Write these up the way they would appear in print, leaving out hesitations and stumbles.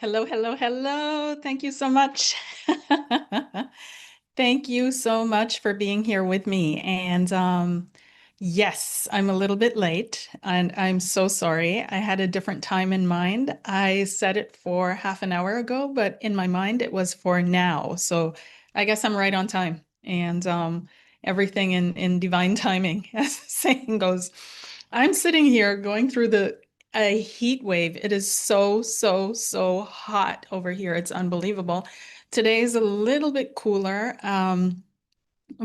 Hello, hello, hello. Thank you so much. Thank you so much for being here with me. And yes, I'm a little bit late and I'm so sorry. I had a different time in mind. I set it for half an hour ago, but in my mind it was for now. So I guess I'm right on time and everything in divine timing, as the saying goes. I'm sitting here going through a heat wave. It is so hot over here. It's unbelievable. Today is a little bit cooler.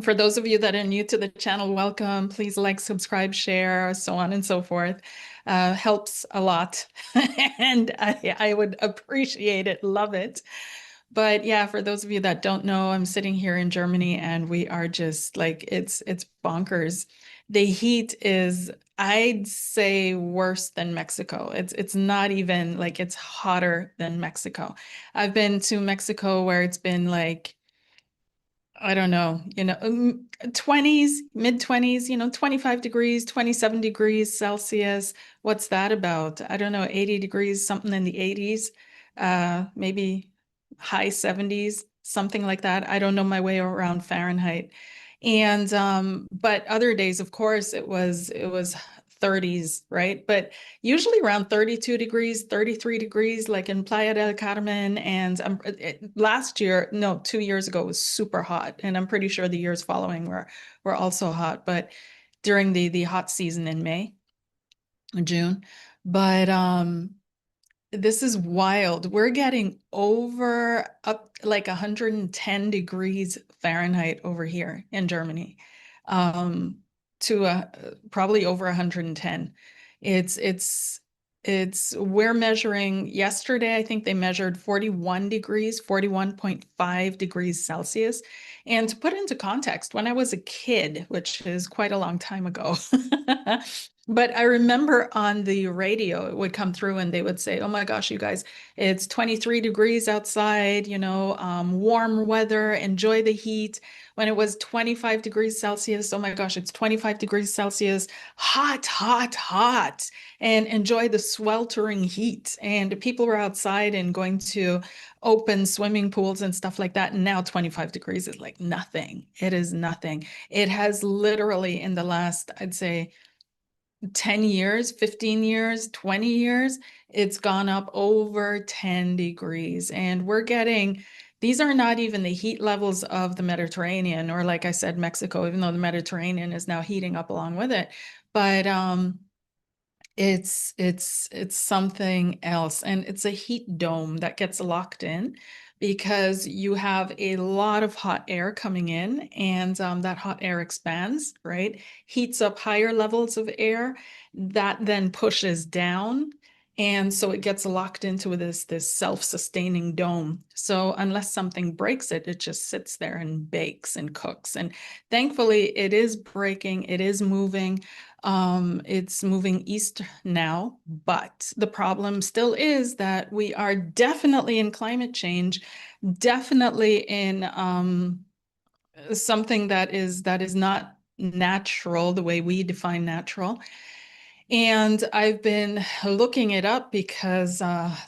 For those of you that are new to the channel, welcome. Please like, subscribe, share, so on and so forth. Helps a lot. And I would appreciate it, love it. But yeah, for those of you that don't know, I'm sitting here in Germany and we are just like it's bonkers. The heat is, I'd say, worse than Mexico. It's not even like it's hotter than Mexico. I've been to Mexico where it's been like I don't know, 20s, mid 20s, 25 degrees, 27 degrees Celsius. What's that about? I don't know, 80 degrees, something in the 80s, maybe high 70s, something like that. I don't know my way around Fahrenheit. And but other days, of course, it was 30s, right? But usually around 32 degrees, 33 degrees, like in Playa del Carmen. And last year, no, 2 years ago, it was super hot. And I'm pretty sure the years following were also hot, but during the hot season in May, June. But this is wild. We're getting over up like 110 degrees Fahrenheit over here in Germany, um, to probably over 110. It's it's we're measuring yesterday, I think they measured 41 degrees, 41.5 degrees Celsius. And to put into context, when I was a kid, which is quite a long time ago, but I remember on the radio, it would come through and they would say, oh my gosh, you guys, it's 23 degrees outside, warm weather, enjoy the heat. When it was 25 degrees Celsius, oh my gosh, it's 25 degrees Celsius, hot, hot, hot, and enjoy the sweltering heat. And people were outside and going to open swimming pools and stuff like that. And now 25 degrees is like nothing. It is nothing. It has literally in the last, I'd say, 10 years, 15 years, 20 years, it's gone up over 10 degrees. And we're getting, these are not even the heat levels of the Mediterranean, or like I said, Mexico, even though the Mediterranean is now heating up along with it. But it's something else, and it's a heat dome that gets locked in because you have a lot of hot air coming in, and that hot air expands, right? Heats up higher levels of air that then pushes down. And so it gets locked into this self-sustaining dome. So unless something breaks it, it just sits there and bakes and cooks. And thankfully, it is breaking, it is moving. It's moving east now, but the problem still is that we are definitely in climate change, definitely in something that is not natural the way we define natural. And I've been looking it up because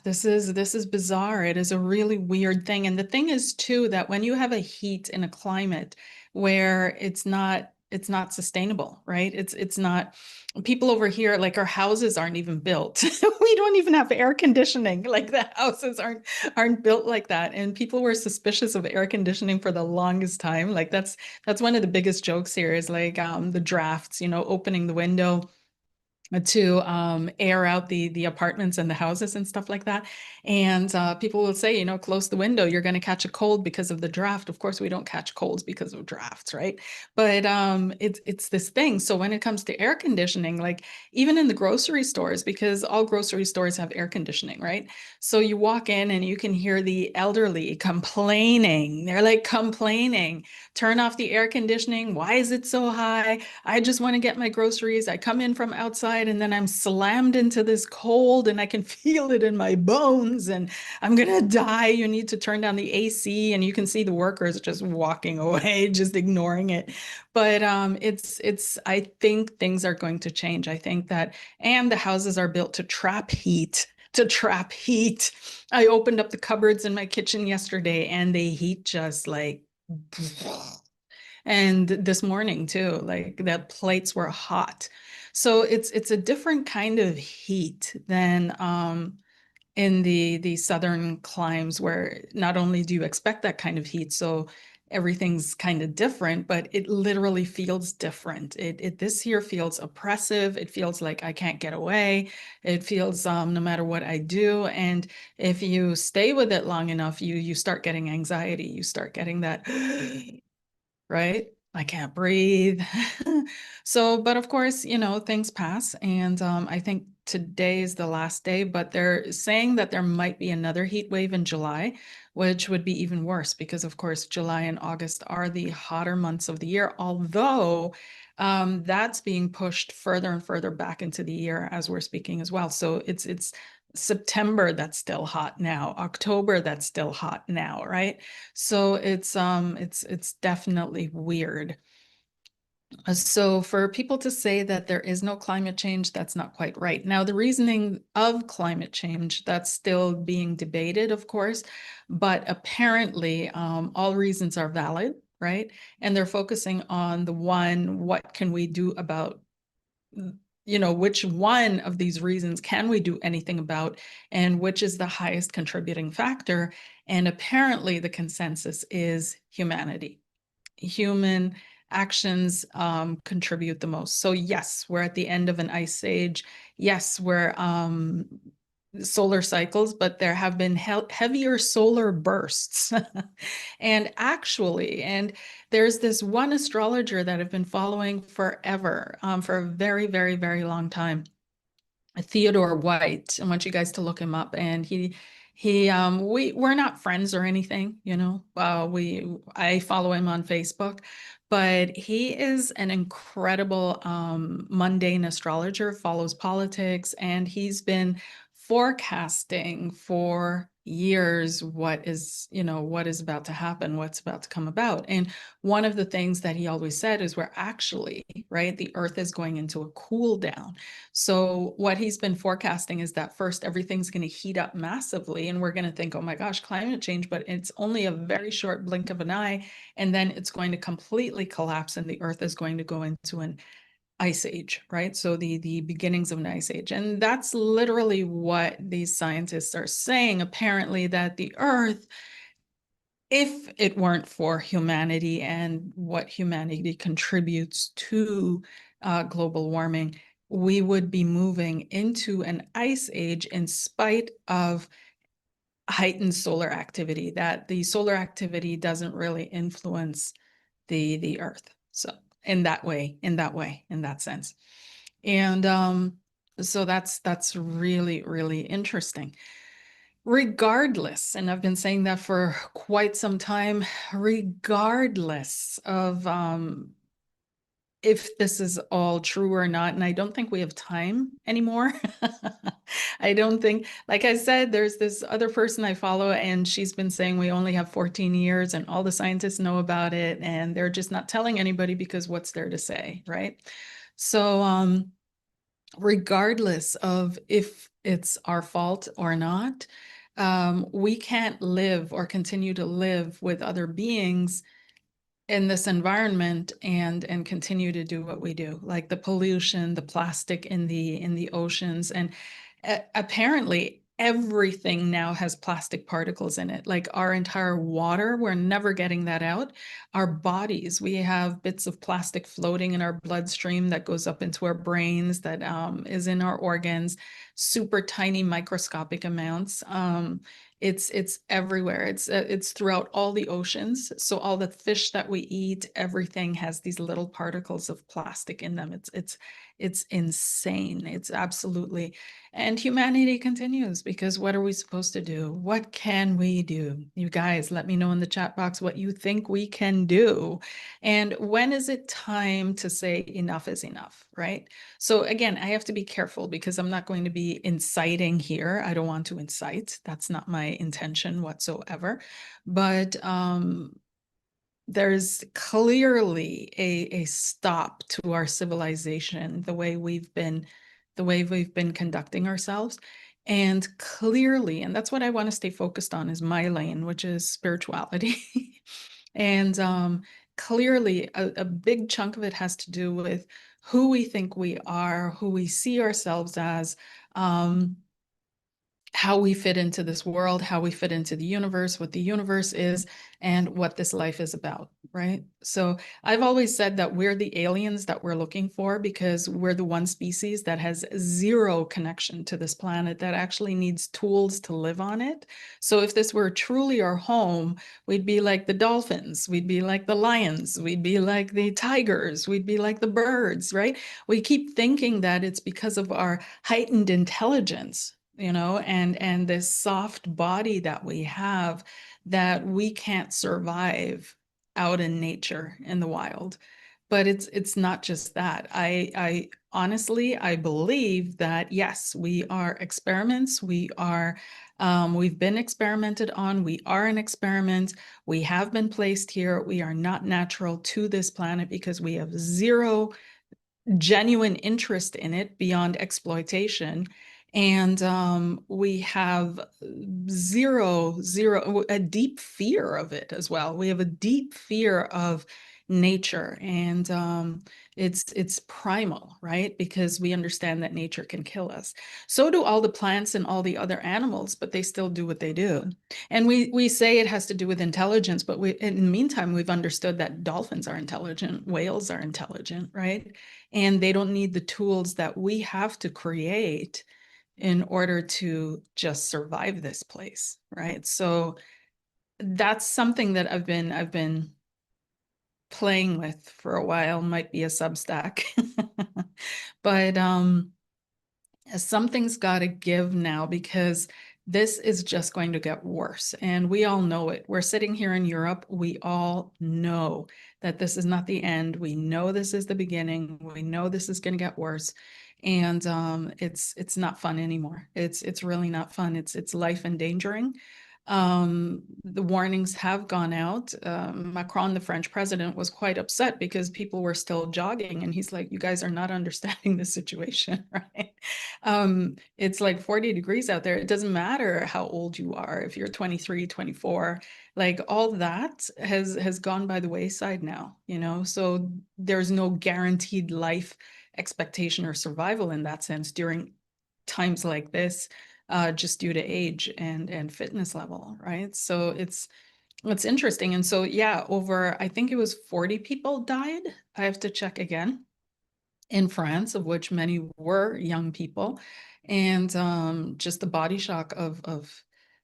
this is bizarre. It is a really weird thing. And the thing is too that when you have a heat in a climate where it's not sustainable, right? It's not, people over here, like our houses aren't even built. We don't even have air conditioning. Like the houses aren't built like that. And people were suspicious of air conditioning for the longest time. Like that's one of the biggest jokes here is like the drafts, opening the window to air out the apartments and the houses and stuff like that. And people will say, close the window, you're going to catch a cold because of the draft. Of course, we don't catch colds because of drafts, right? But it's this thing. So when it comes to air conditioning, like even in the grocery stores, because all grocery stores have air conditioning, right? So you walk in and you can hear the elderly complaining. They're like complaining, turn off the air conditioning. Why is it so high? I just want to get my groceries. I come in from outside and then I'm slammed into this cold and I can feel it in my bones and I'm gonna die. You need to turn down the AC, and you can see the workers just walking away, just ignoring it. But I think things are going to change. I think that, and the houses are built to trap heat, to trap heat. I opened up the cupboards in my kitchen yesterday and the heat just like, and this morning too, like the plates were hot. So it's a different kind of heat than in the southern climes, where not only do you expect that kind of heat, so everything's kind of different, but it literally feels different. It this year feels oppressive. It feels like I can't get away. It feels no matter what I do. And if you stay with it long enough, you start getting anxiety. You start getting that right? I can't breathe. So, but of course, things pass. And I think today is the last day, but they're saying that there might be another heat wave in July, which would be even worse because, of course, July and August are the hotter months of the year, although that's being pushed further and further back into the year as we're speaking as well. So it's September that's still hot now, October that's still hot now, right? So it's definitely weird. So for people to say that there is no climate change, that's not quite right. Now, the reasoning of climate change, that's still being debated, of course, but apparently all reasons are valid, right? And they're focusing on the one, what can we do about, which one of these reasons can we do anything about, and which is the highest contributing factor? And apparently the consensus is humanity. Human actions contribute the most. So yes, we're at the end of an ice age. Yes, we're solar cycles, but there have been heavier solar bursts. And there's this one astrologer that I've been following forever, for a very, very, very long time. Theodore White. I want you guys to look him up. And we're not friends or anything, I follow him on Facebook, but he is an incredible mundane astrologer, follows politics, and he's been forecasting for years what is about to happen, what's about to come about. And one of the things that he always said is we're actually, right, the earth is going into a cool down. So what he's been forecasting is that first everything's going to heat up massively and we're going to think, oh my gosh, climate change, but it's only a very short blink of an eye, and then it's going to completely collapse and the earth is going to go into an ice age, right? So the beginnings of an ice age. And that's literally what these scientists are saying, apparently, that the earth, if it weren't for humanity and what humanity contributes to global warming, we would be moving into an ice age in spite of heightened solar activity, that the solar activity doesn't really influence the earth. So in that sense. And so that's really, really interesting. Regardless, and I've been saying that for quite some time, regardless of if this is all true or not, and I don't think we have time anymore. I don't think, like I said, there's this other person I follow, and she's been saying we only have 14 years and all the scientists know about it, and they're just not telling anybody because what's there to say, right? So regardless of if it's our fault or not, we can't live or continue to live with other beings in this environment and continue to do what we do, like the pollution, the plastic in the oceans. And apparently everything now has plastic particles in it, like our entire water, we're never getting that out. Our bodies, we have bits of plastic floating in our bloodstream that goes up into our brains, that is in our organs, super tiny microscopic amounts. It's everywhere. It's throughout all the oceans. So all the fish that we eat, everything has these little particles of plastic in them. It's insane. It's absolutely. And humanity continues, because what are we supposed to do? What can we do? You guys, let me know in the chat box what you think we can do. And when is it time to say enough is enough, right? So again, I have to be careful because I'm not going to be inciting here. I don't want to incite. That's not my intention whatsoever. But there's clearly a stop to our civilization, the way we've been conducting ourselves. And clearly, and that's what I want to stay focused on, is my lane, which is spirituality. And clearly, a big chunk of it has to do with who we think we are, who we see ourselves as, how we fit into this world, how we fit into the universe, what the universe is, and what this life is about, right? So I've always said that we're the aliens that we're looking for because we're the one species that has zero connection to this planet, that actually needs tools to live on it. So if this were truly our home, we'd be like the dolphins, we'd be like the lions, we'd be like the tigers, we'd be like the birds, right? We keep thinking that it's because of our heightened intelligence, and this soft body that we have, that we can't survive out in nature in the wild. But it's not just that. I honestly, I believe that yes, we are experiments. We've been experimented on. We are an experiment. We have been placed here. We are not natural to this planet because we have zero genuine interest in it beyond exploitation. And we have a deep fear of it as well. We have a deep fear of nature, and it's primal, right? Because we understand that nature can kill us. So do all the plants and all the other animals, but they still do what they do. And we say it has to do with intelligence, but in the meantime, we've understood that dolphins are intelligent, whales are intelligent, right? And they don't need the tools that we have to create in order to just survive this place, right? So that's something that I've been playing with for a while. Might be a Substack. But something's got to give now, because this is just going to get worse. And we all know it. We're sitting here in Europe. We all know that this is not the end. We know this is the beginning. We know this is going to get worse. And it's not fun anymore. It's really not fun. It's life endangering. The warnings have gone out. Macron, the French president, was quite upset because people were still jogging, and he's like, "You guys are not understanding the situation, right?" It's like 40 degrees out there. It doesn't matter how old you are. If you're 23, 24, like all that has gone by the wayside now, So there's no guaranteed life expectation or survival in that sense during times like this, just due to age and fitness level, right? So it's interesting. And so yeah, over, I think it was 40 people died. I have to check again, in France, of which many were young people. And just the body shock of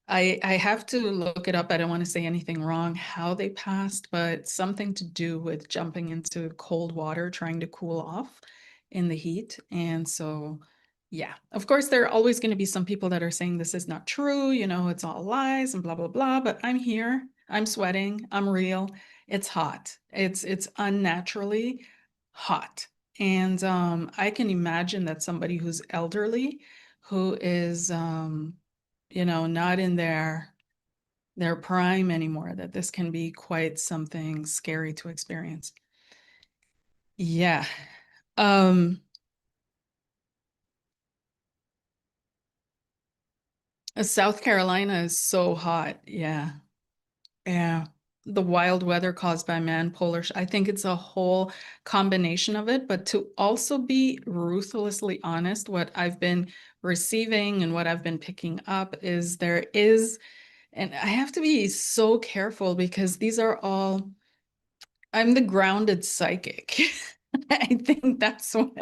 I have to look it up. I don't want to say anything wrong, how they passed, but something to do with jumping into cold water, trying to cool off in the heat. And so, yeah, of course, there are always going to be some people that are saying this is not true, it's all lies and blah, blah, blah. But I'm here, I'm sweating, I'm real. It's hot. It's unnaturally hot. And I can imagine that somebody who's elderly, who is, not in their prime anymore, that this can be quite something scary to experience. Yeah. Um, South Carolina is so hot. Yeah. Yeah. The wild weather caused by man, I think it's a whole combination of it. But to also be ruthlessly honest, what I've been receiving and what I've been picking up is and I have to be so careful because these are all, I'm the grounded psychic. I think that's what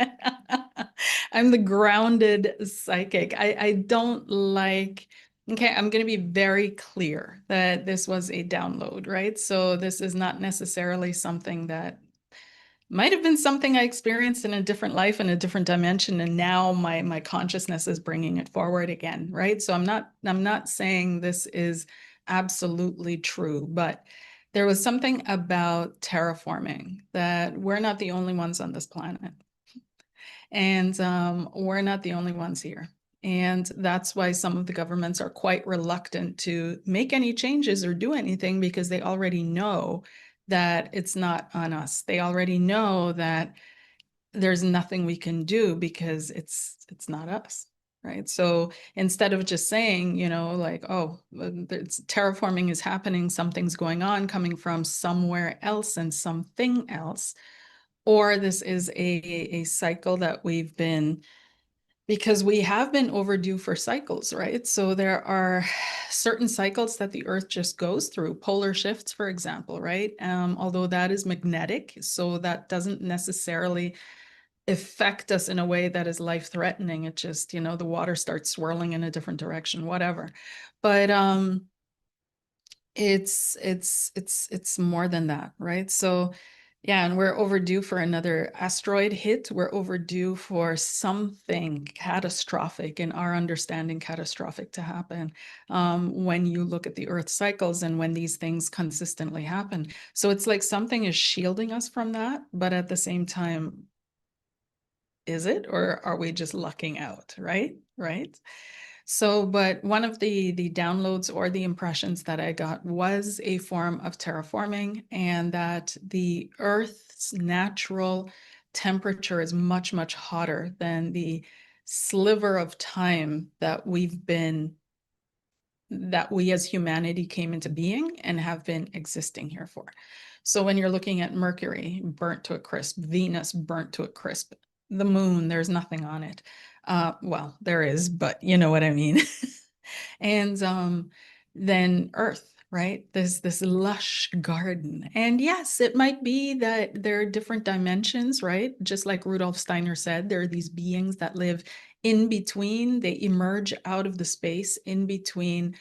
I'm the grounded psychic. I don't like, okay, I'm going to be very clear that this was a download, right? So this is not necessarily something that might have been something I experienced in a different life in a different dimension, and now my consciousness is bringing it forward again, right? So I'm not saying this is absolutely true, but there was something about terraforming, that we're not the only ones on this planet, and we're not the only ones here. And that's why some of the governments are quite reluctant to make any changes or do anything, because they already know that it's not on us. They already know that there's nothing we can do because it's not us. right? So instead of just saying, like, oh, terraforming is happening, something's going on coming from somewhere else and something else, or this is a cycle that we've been, because we have been overdue for cycles, right? So there are certain cycles that the Earth just goes through, polar shifts, for example, right? Although that is magnetic, so that doesn't necessarily affect us in a way that is life-threatening. It just, the water starts swirling in a different direction, whatever. But it's more than that, right? So yeah, and we're overdue for another asteroid hit. We're overdue for something catastrophic, in our understanding, catastrophic to happen, when you look at the Earth cycles and when these things consistently happen. So it's like something is shielding us from that, but at the same time, is it, or are we just lucking out, right? Right. So, but one of the downloads or the impressions that I got was a form of terraforming, and that the Earth's natural temperature is much, much hotter than the sliver of time that we as humanity came into being and have been existing here for. So when you're looking at Mercury burnt to a crisp, Venus burnt to a crisp, the moon, there's nothing on it. Well, there is, but you know what I mean. And then Earth, right? This lush garden. And yes, it might be that there are different dimensions, right? Just like Rudolf Steiner said, there are these beings that live in between, they emerge out of the space in between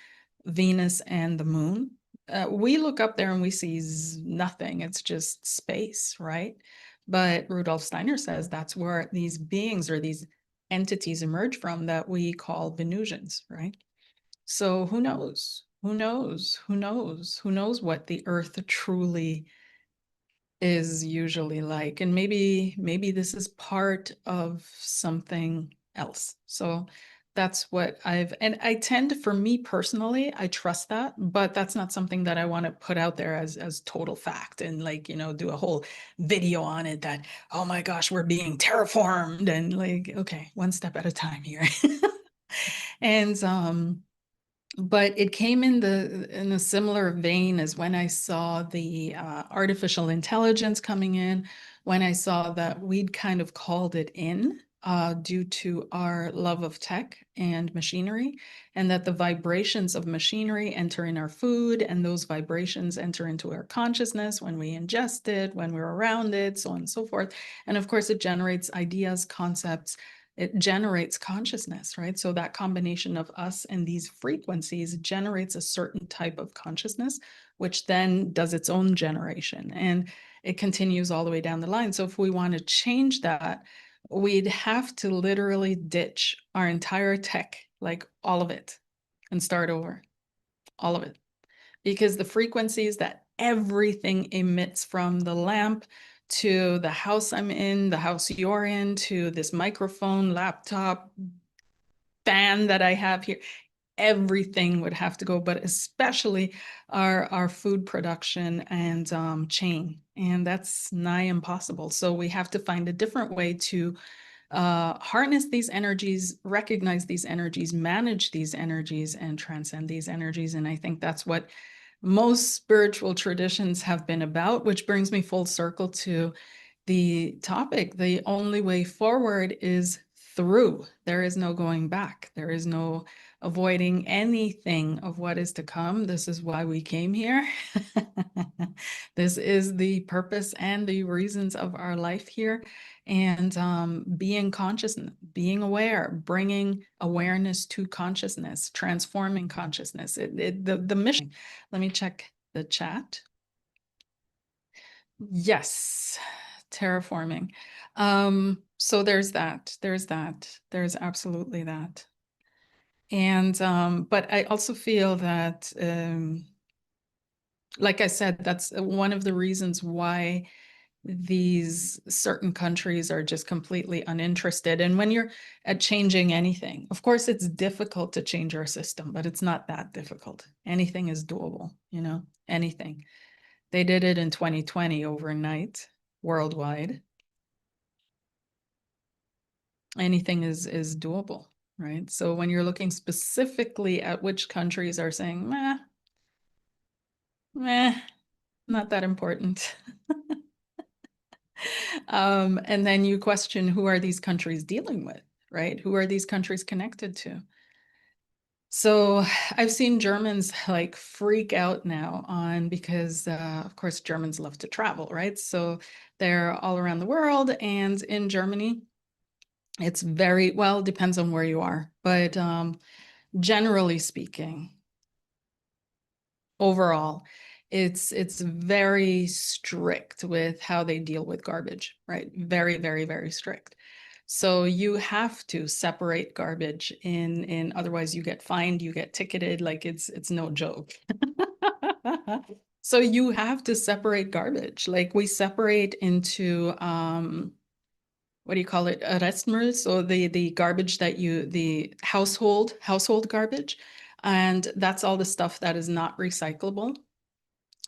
Venus and the moon. We look up there and we see nothing, it's just space, right? But Rudolf Steiner says that's where these beings or these entities emerge from that we call Venusians, right? So who knows? Who knows? Who knows? Who knows what the Earth truly is usually like? And maybe this is part of something else. So that's what and I tend to, for me personally, I trust that, but that's not something that I want to put out there as total fact and like, do a whole video on it that, oh my gosh, we're being terraformed, and like, okay, one step at a time here. And but it came in a similar vein as when I saw the artificial intelligence coming in, when I saw that we'd kind of called it in due to our love of tech and machinery, and that the vibrations of machinery enter in our food, and those vibrations enter into our consciousness when we ingest it, when we're around it, so on and so forth. And of course, it generates ideas, concepts, it generates consciousness, right? So that combination of us and these frequencies generates a certain type of consciousness, which then does its own generation, and it continues all the way down the line. So if we want to change that, we'd have to literally ditch our entire tech, like all of it, and start over, all of it, because the frequencies that everything emits, from the lamp to the house I'm in, the house you're in, to this microphone, laptop, fan that I have here, everything would have to go, but especially our food production and chain. And that's nigh impossible. So we have to find a different way to harness these energies, recognize these energies, manage these energies, and transcend these energies. And I think that's what most spiritual traditions have been about, which brings me full circle to the topic. The only way forward is through. There is no going back. There is no avoiding anything of what is to come. This is why we came here. This is the purpose and the reasons of our life here. And being conscious, being aware, bringing awareness to consciousness, transforming consciousness. The mission. Let me check the chat. Yes, terraforming. So there's that. There's absolutely that. And but I also feel that like I said, that's one of the reasons why these certain countries are just completely uninterested. And when you're at changing anything, of course, it's difficult to change our system, but it's not that difficult. Anything is doable, anything. They did it in 2020 overnight, worldwide. Anything is doable. right? So when you're looking specifically at which countries are saying, meh, meh, not that important. And then you question, who are these countries dealing with, right? Who are these countries connected to? So I've seen Germans like freak out now on because, of course, Germans love to travel, right? So they're all around the world, and in Germany, it's very well, depends on where you are, but generally speaking, overall, it's very strict with how they deal with garbage, right? Very, very, very strict. So you have to separate garbage in otherwise you get fined, you get ticketed, like it's no joke. So you have to separate garbage. Like we separate into what do you call it? Restmüll, so the garbage that the household garbage, and that's all the stuff that is not recyclable.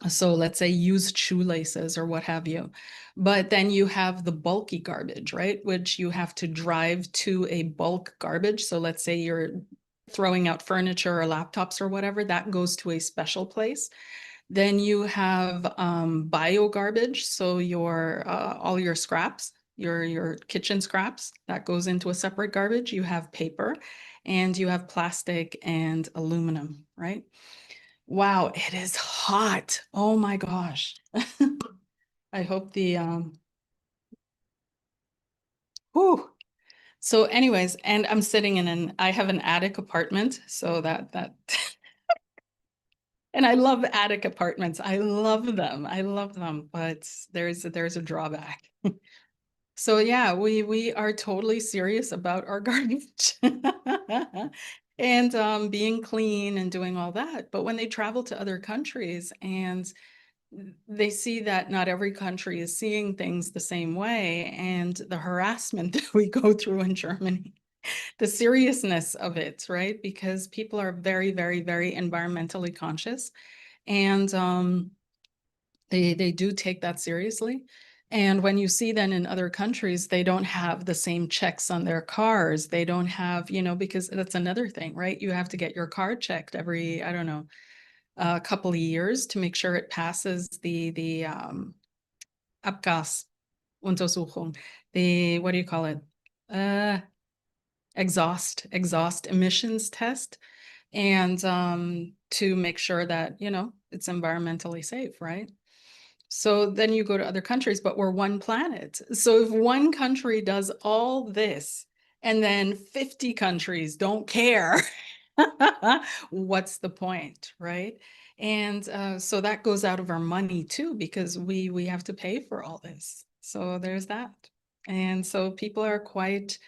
So let's say used shoelaces or what have you. But then you have the bulky garbage, right? Which you have to drive to a bulk garbage. So let's say you're throwing out furniture or laptops or whatever, that goes to a special place. Then you have bio garbage. So your all your scraps, your kitchen scraps, that goes into a separate garbage. You have paper and you have plastic and aluminum, right? Wow, it is hot. Oh my gosh. I hope the whew. So anyways, and I'm sitting in I have an attic apartment, so that and I love attic apartments. I love them. I love them, but there's a drawback. So yeah, we are totally serious about our garbage and being clean and doing all that. But when they travel to other countries and they see that not every country is seeing things the same way, and the harassment that we go through in Germany, the seriousness of it, right? Because people are very, very, very environmentally conscious, and they do take that seriously. And when you see then in other countries, they don't have the same checks on their cars. They don't have, because that's another thing, right? You have to get your car checked every, I don't know, a couple of years to make sure it passes the Abgasuntersuchung, the what do you call it? Uh, exhaust emissions test, and to make sure that it's environmentally safe, right? So then you go to other countries, but we're one planet. So if one country does all this and then 50 countries don't care, what's the point, right? And so that goes out of our money too, because we have to pay for all this. So there's that. And so people are quite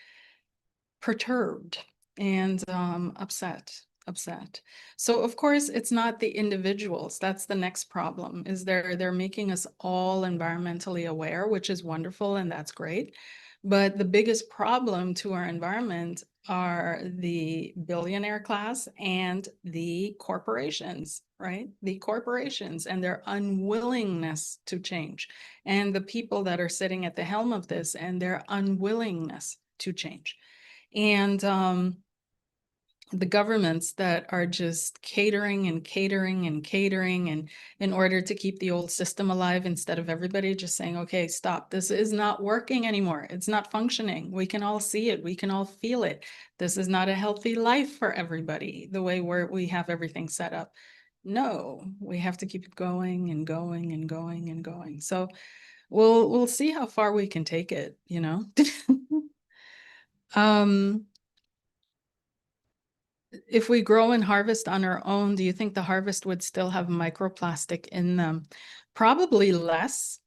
perturbed and upset. So of course it's not the individuals. That's the next problem, is they're making us all environmentally aware, which is wonderful and that's great. But the biggest problem to our environment are the billionaire class and the corporations, right? The corporations and their unwillingness to change, and the people that are sitting at the helm of this and their unwillingness to change. And the governments that are just catering and catering and catering, and in order to keep the old system alive, instead of everybody just saying, okay, stop, this is not working anymore. It's not functioning. We can all see it. We can all feel it. This is not a healthy life for everybody, the way we have everything set up. No, we have to keep it going and going and going and going. So we'll see how far we can take it, um If we grow and harvest on our own, do you think the harvest would still have microplastic in them? Probably less,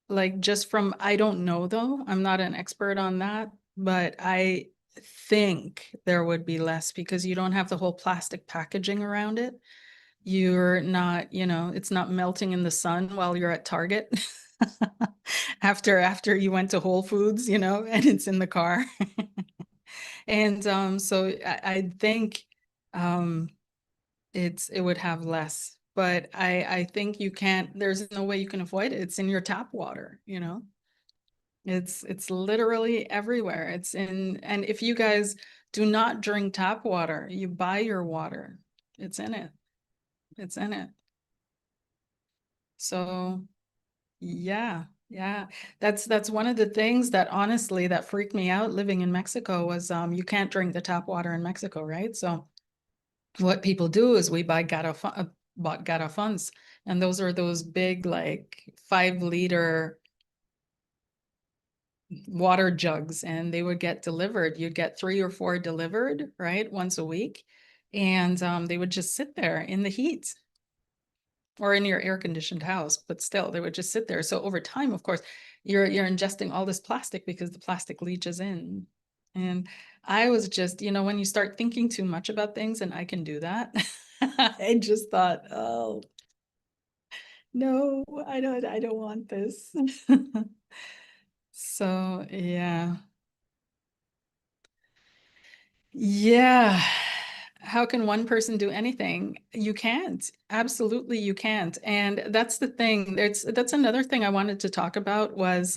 like just from, I don't know though, I'm not an expert on that, but I think there would be less because you don't have the whole plastic packaging around it. You're not, it's not melting in the sun while you're at Target after you went to Whole Foods, and it's in the car. And so I think um, it would have less, but I think you can't, there's no way you can avoid it. It's in your tap water, It's literally everywhere. It's in, and if you guys Do not drink tap water. You buy your water. It's in it. It's in it. So yeah, yeah. That's one of the things that honestly that freaked me out living in Mexico was you can't drink the tap water in Mexico, right? So what people do is we buy bought garrafons, and those are those big like 5 liter water jugs, and they would get delivered. You'd get 3 or 4 delivered, right, once a week, and they would just sit there in the heat or in your air conditioned house, but still they would just sit there. So over time, of course, you're ingesting all this plastic because the plastic leaches in. And I was just, when you start thinking too much about things, and I can do that, I just thought, oh no, I don't want this. So yeah. Yeah. How can one person do anything? You can't. Absolutely, you can't. And that's the thing. That's another thing I wanted to talk about was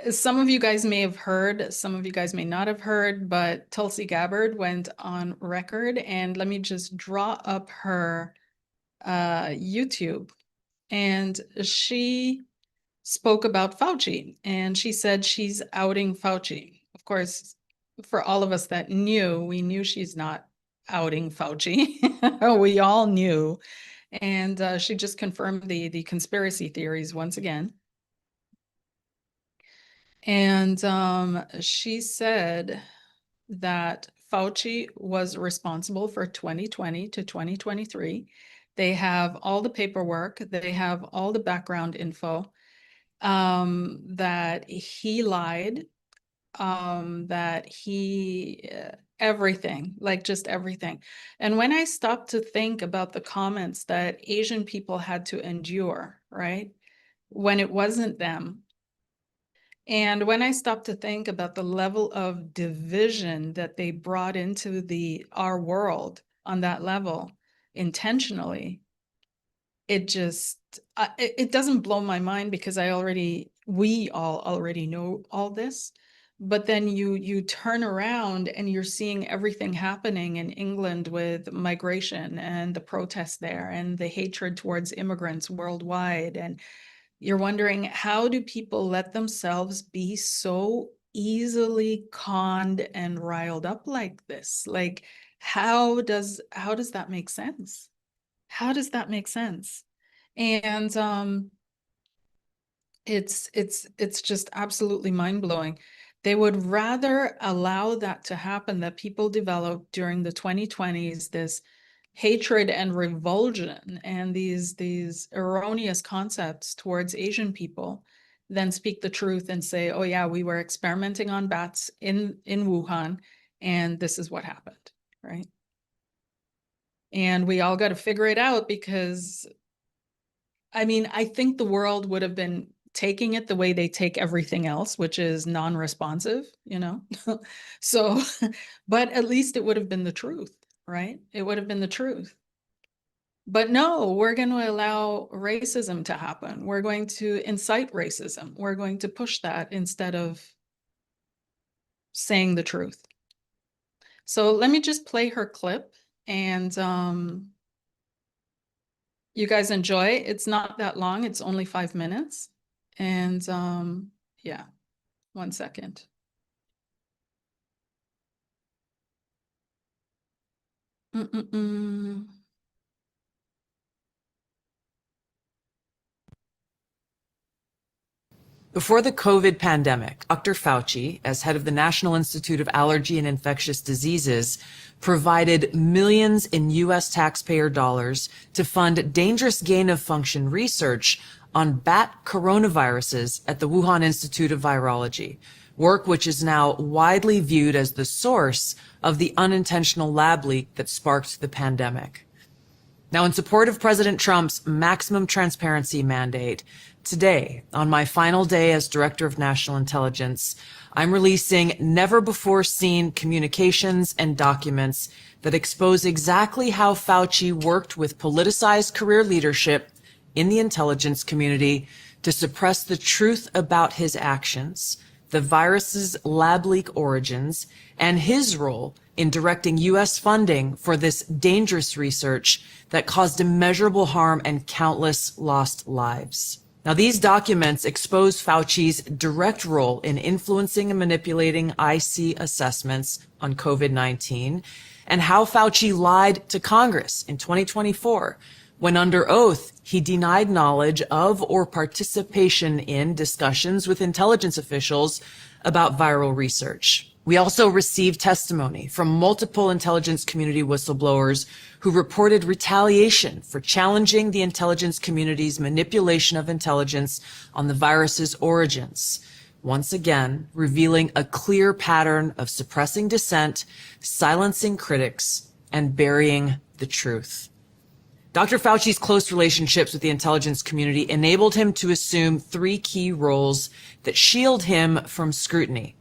some of you guys may have heard, some of you guys may not have heard, but Tulsi Gabbard went on record, and let me just draw up her YouTube. And she spoke about Fauci, and she said she's outing Fauci. Of course, for all of us that knew, we knew she's not outing Fauci. We all knew. And she just confirmed the conspiracy theories once again. And she said that Fauci was responsible for 2020 to 2023. They have all the paperwork, they have all the background info, that he lied, that he, everything, like just everything. And when I stopped to think about the comments that Asian people had to endure, right, when it wasn't them, and when I stopped to think about the level of division that they brought into our world on that level intentionally, it just it doesn't blow my mind because we all already know all this. But then you turn around and you're seeing everything happening in England with migration and the protests there and the hatred towards immigrants worldwide, and you're wondering, how do people let themselves be so easily conned and riled up like this? Like, how does that make sense? How does that make sense? And it's just absolutely mind-blowing. They would rather allow that to happen, that people developed during the 2020s, this hatred and revulsion and these erroneous concepts towards Asian people, than speak the truth and say, oh yeah, we were experimenting on bats in Wuhan, and this is what happened, right? And we all got to figure it out because, I mean, I think the world would have been taking it the way they take everything else, which is non-responsive, So, but at least it would have been the truth, right? It would have been the truth. But no, we're going to allow racism to happen. We're going to incite racism. We're going to push that instead of saying the truth. So let me just play her clip, and you guys enjoy. It's not that long. It's only 5 minutes. And yeah, 1 second. Before the COVID pandemic, Dr. Fauci, as head of the National Institute of Allergy and Infectious Diseases, provided millions in U.S. taxpayer dollars to fund dangerous gain-of-function research on bat coronaviruses at the Wuhan Institute of Virology, work which is now widely viewed as the source of the unintentional lab leak that sparked the pandemic. Now, in support of President Trump's maximum transparency mandate, today, on my final day as Director of National Intelligence, I'm releasing never-before-seen communications and documents that expose exactly how Fauci worked with politicized career leadership in the intelligence community to suppress the truth about his actions the virus's lab leak origins, and his role in directing U.S. funding for this dangerous research that caused immeasurable harm and countless lost lives. Now, these documents expose Fauci's direct role in influencing and manipulating IC assessments on COVID-19 and how Fauci lied to Congress in 2024 when under oath he denied knowledge of or participation in discussions with intelligence officials about viral research. We also received testimony from multiple intelligence community whistleblowers who reported retaliation for challenging the intelligence community's manipulation of intelligence on the virus's origins, once again revealing a clear pattern of suppressing dissent, silencing critics, and burying the truth. Dr. Fauci's close relationships with the intelligence community enabled him to assume three key roles that shield him from scrutiny.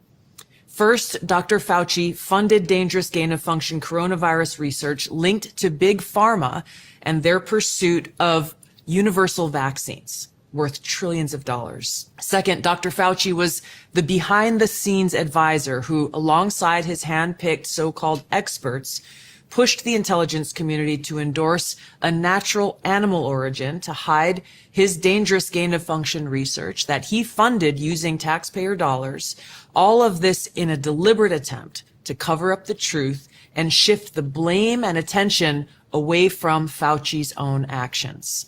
First, Dr. Fauci funded dangerous gain-of-function coronavirus research linked to big pharma and their pursuit of universal vaccines worth trillions of dollars. Second, Dr. Fauci was the behind-the-scenes advisor who, alongside his hand-picked so-called experts, pushed the intelligence community to endorse a natural animal origin to hide his dangerous gain-of-function research that he funded using taxpayer dollars, all of this in a deliberate attempt to cover up the truth and shift the blame and attention away from Fauci's own actions.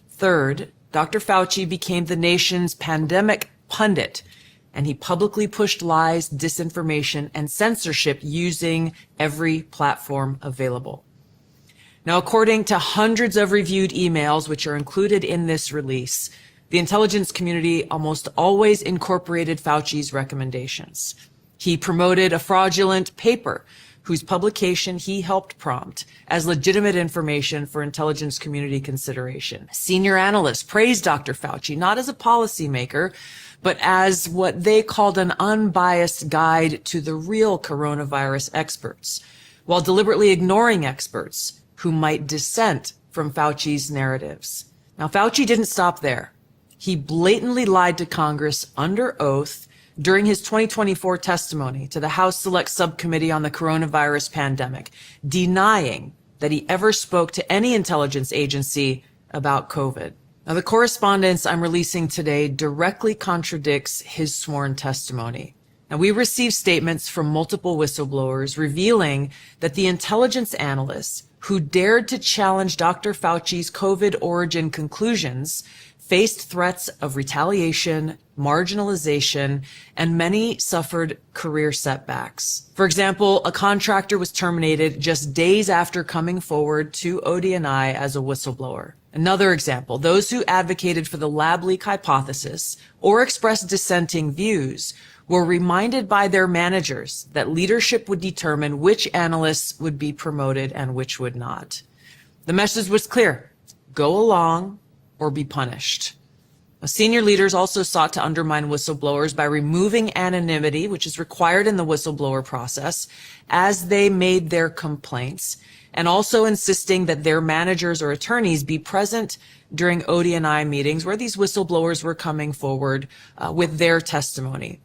Third, Dr. Fauci became the nation's pandemic pundit, and he publicly pushed lies, disinformation, and censorship using every platform available. Now, according to hundreds of reviewed emails, which are included in this release, the intelligence community almost always incorporated Fauci's recommendations. He promoted a fraudulent paper whose publication he helped prompt as legitimate information for intelligence community consideration. Senior analysts praised Dr. Fauci not as a policymaker, but as what they called an unbiased guide to the real coronavirus experts, while deliberately ignoring experts who might dissent from Fauci's narratives. Now, Fauci didn't stop there. He blatantly lied to Congress under oath during his 2024 testimony to the House Select Subcommittee on the Coronavirus Pandemic, denying that he ever spoke to any intelligence agency about COVID. Now, the correspondence I'm releasing today directly contradicts his sworn testimony. Now, we received statements from multiple whistleblowers revealing that the intelligence analysts who dared to challenge Dr. Fauci's COVID origin conclusions faced threats of retaliation, marginalization, and many suffered career setbacks. For example, a contractor was terminated just days after coming forward to ODNI as a whistleblower. Another example, those who advocated for the lab leak hypothesis or expressed dissenting views were reminded by their managers that leadership would determine which analysts would be promoted and which would not. The message was clear: go along or be punished. Senior leaders also sought to undermine whistleblowers by removing anonymity, which is required in the whistleblower process, as they made their complaints, and also insisting that their managers or attorneys be present during ODNI meetings where these whistleblowers were coming forward with their testimony,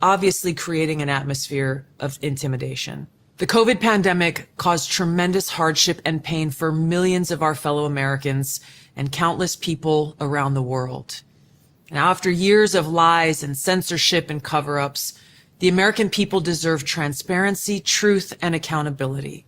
obviously creating an atmosphere of intimidation. The COVID pandemic caused tremendous hardship and pain for millions of our fellow Americans and countless people around the world. Now, after years of lies and censorship and cover-ups, the American people deserve transparency, truth, and accountability.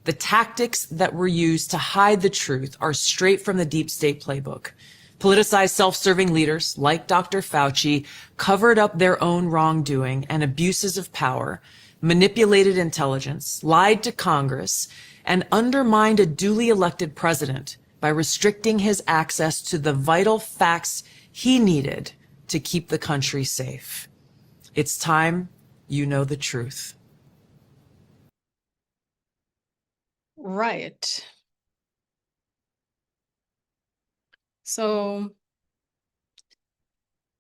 The tactics that were used to hide the truth are straight from the deep state playbook. Politicized self-serving leaders like Dr. Fauci covered up their own wrongdoing and abuses of power, manipulated intelligence, lied to Congress, and undermined a duly elected president by restricting his access to the vital facts he needed to keep the country safe. It's time you know the truth. Right. So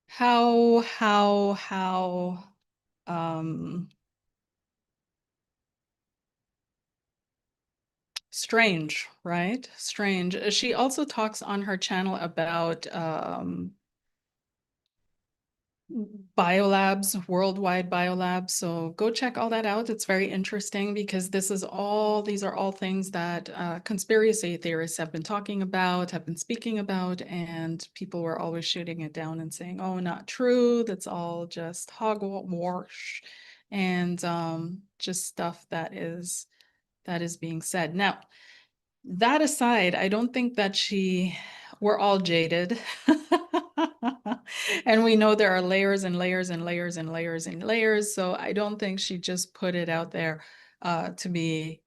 how strange, right? Strange. She also talks on her channel about biolabs, worldwide biolabs. So go check all that out. It's very interesting because these are all things that conspiracy theorists have been talking about, have been speaking about, and people were always shooting it down and saying, oh, not true. That's all just hogwash and just stuff that is being said. Now, that aside, I don't think that we're all jaded. And we know there are layers and layers and layers and layers and layers. So I don't think she just put it out there to be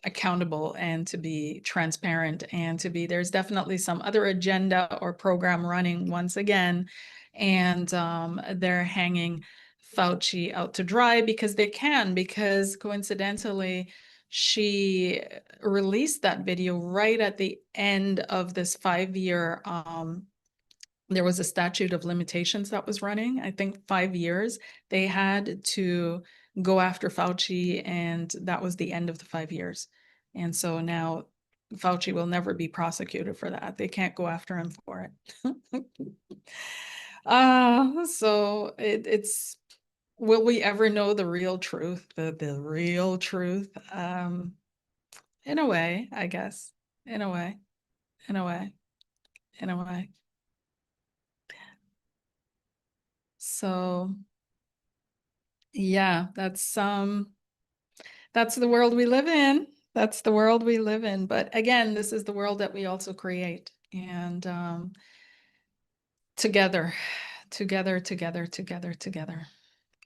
accountable and to be transparent and there's definitely some other agenda or program running once again. And they're hanging Fauci out to dry because they can, because coincidentally, she released that video right at the end of this 5 year there was a statute of limitations that was running. I think 5 years they had to go after Fauci, and that was the end of the 5 years. And so now Fauci will never be prosecuted for that. They can't go after him for it. So it's, will we ever know the real truth? The real truth? In a way, I guess. In a way, in a way, in a way. So yeah, that's the world we live in. That's the world we live in. But again, this is the world that we also create. And together, together, together, together, together.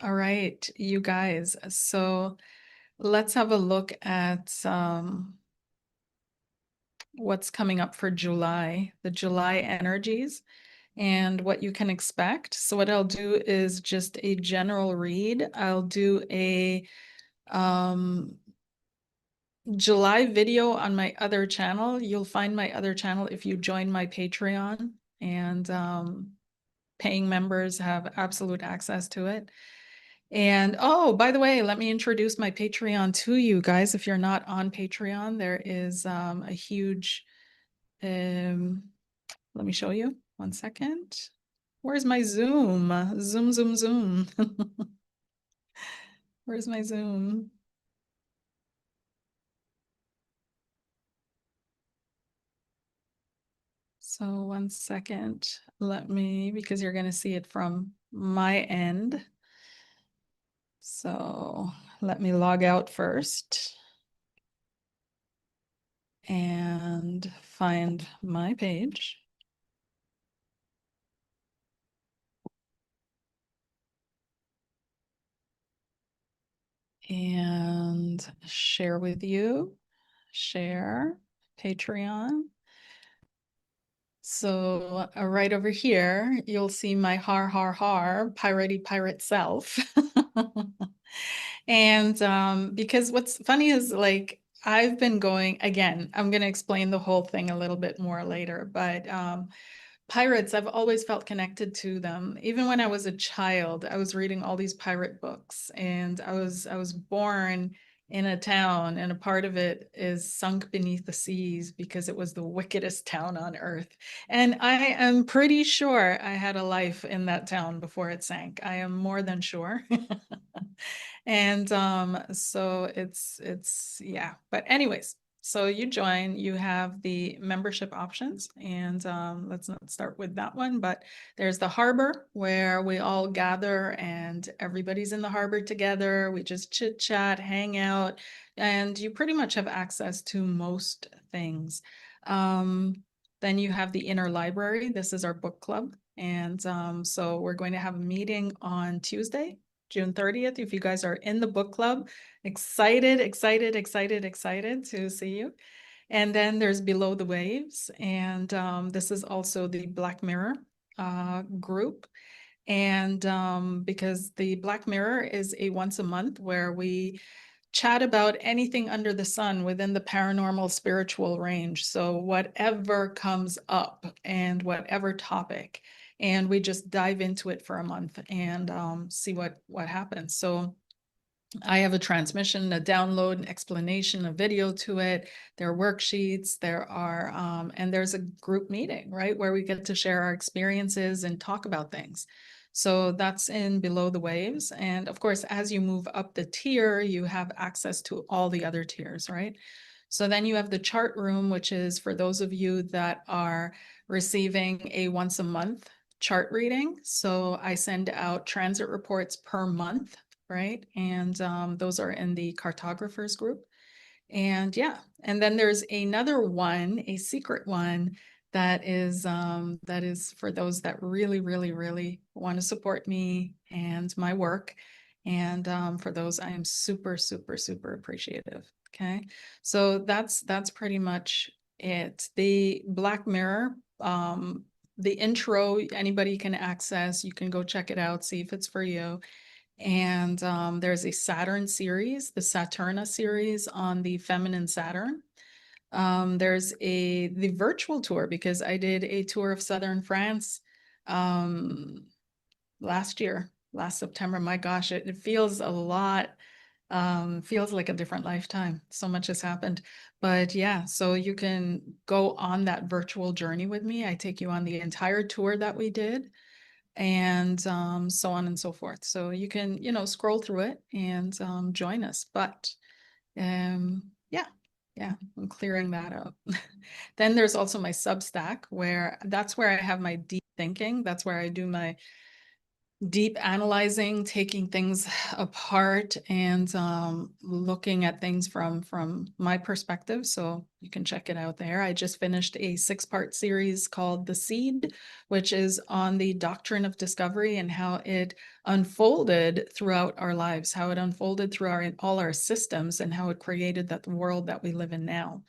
All right, you guys. So let's have a look at what's coming up for July, the July energies, and what you can expect. So what I'll do is just a general read. I'll do a July video on my other channel. You'll find my other channel if you join my Patreon, and paying members have absolute access to it. And oh, by the way, let me introduce my Patreon to you guys. If you're not on Patreon, there is a huge, let me show you 1 second. Where's my Zoom? Zoom, zoom, zoom. Where's my Zoom? So 1 second, because you're going to see it from my end. So let me log out first and find my page. And share with you, share Patreon. So right over here, you'll see my piratey pirate self. And because what's funny is, like, I've been going, again, I'm going to explain the whole thing a little bit more later, but pirates, I've always felt connected to them. Even when I was a child, I was reading all these pirate books, and I was born in a town, and a part of it is sunk beneath the seas because it was the wickedest town on earth. And I am pretty sure I had a life in that town before it sank. I am more than sure. And so it's yeah. But anyways, so you join, you have the membership options, and let's not start with that one, but there's the harbor where we all gather and everybody's in the harbor together. We just chit chat, hang out, and you pretty much have access to most things. Then you have the inner library. This is our book club. And so we're going to have a meeting on Tuesday, June 30th. If you guys are in the book club, excited, excited, excited, excited to see you. And then there's Below the Waves. And this is also the Black Mirror group. And because the Black Mirror is a once a month where we chat about anything under the sun within the paranormal spiritual range. So whatever comes up and whatever topic, and we just dive into it for a month and see what happens. So I have a transmission, a download, an explanation, a video to it. There are worksheets, and there's a group meeting, right, where we get to share our experiences and talk about things. So that's in Below the Waves. And of course, as you move up the tier, you have access to all the other tiers, right? So then you have the chart room, which is for those of you that are receiving a once a month chart reading. So I send out transit reports per month, right? And those are in the cartographers group. And yeah, and then there's another one, a secret one that is for those that really, really, really want to support me and my work. And for those, I am super, super, super appreciative. Okay, so that's pretty much it. The Black Mirror, the intro, anybody can access. You can go check it out, see if it's for you. And there's a Saturn series, the Saturna series on the feminine Saturn. There's the virtual tour because I did a tour of Southern France um, last year, last September. My gosh, it feels a lot, feels like a different lifetime. So much has happened. But yeah, so you can go on that virtual journey with me. I take you on the entire tour that we did and so on and so forth. So you can, scroll through it and join us. But yeah, yeah, I'm clearing that up. Then there's also my Substack where that's where I have my deep thinking. That's where I do my deep analyzing, taking things apart and looking at things from my perspective. So you can check it out there. I just finished a 6-part series called The Seed, which is on the doctrine of discovery and how it unfolded throughout our lives, how it unfolded through all our systems and how it created that world that we live in now,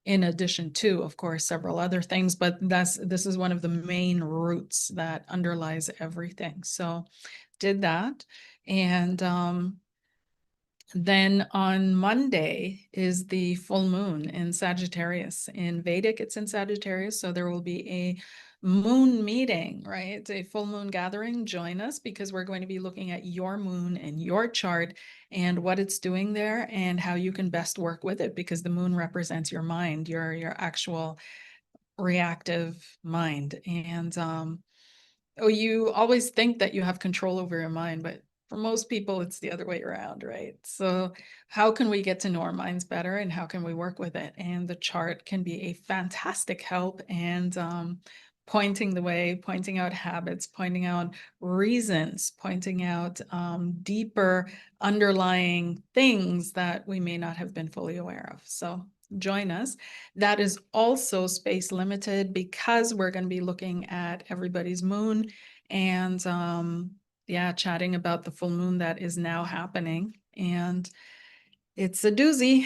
in addition to, of course, several other things, but this is one of the main roots that underlies everything. So did that. And then on Monday is the full moon in Sagittarius. In Vedic, it's in Sagittarius. So there will be a moon meeting, right? It's a full moon gathering. Join us because we're going to be looking at your moon and your chart and what it's doing there and how you can best work with it because the moon represents your mind, your actual reactive mind. And you always think that you have control over your mind, but for most people, it's the other way around, right? So how can we get to know our minds better and how can we work with it? And the chart can be a fantastic help and pointing the way, pointing out habits, pointing out reasons, pointing out deeper underlying things that we may not have been fully aware of. So join us. That is also space limited because we're going to be looking at everybody's moon and yeah, chatting about the full moon that is now happening. And it's a doozy.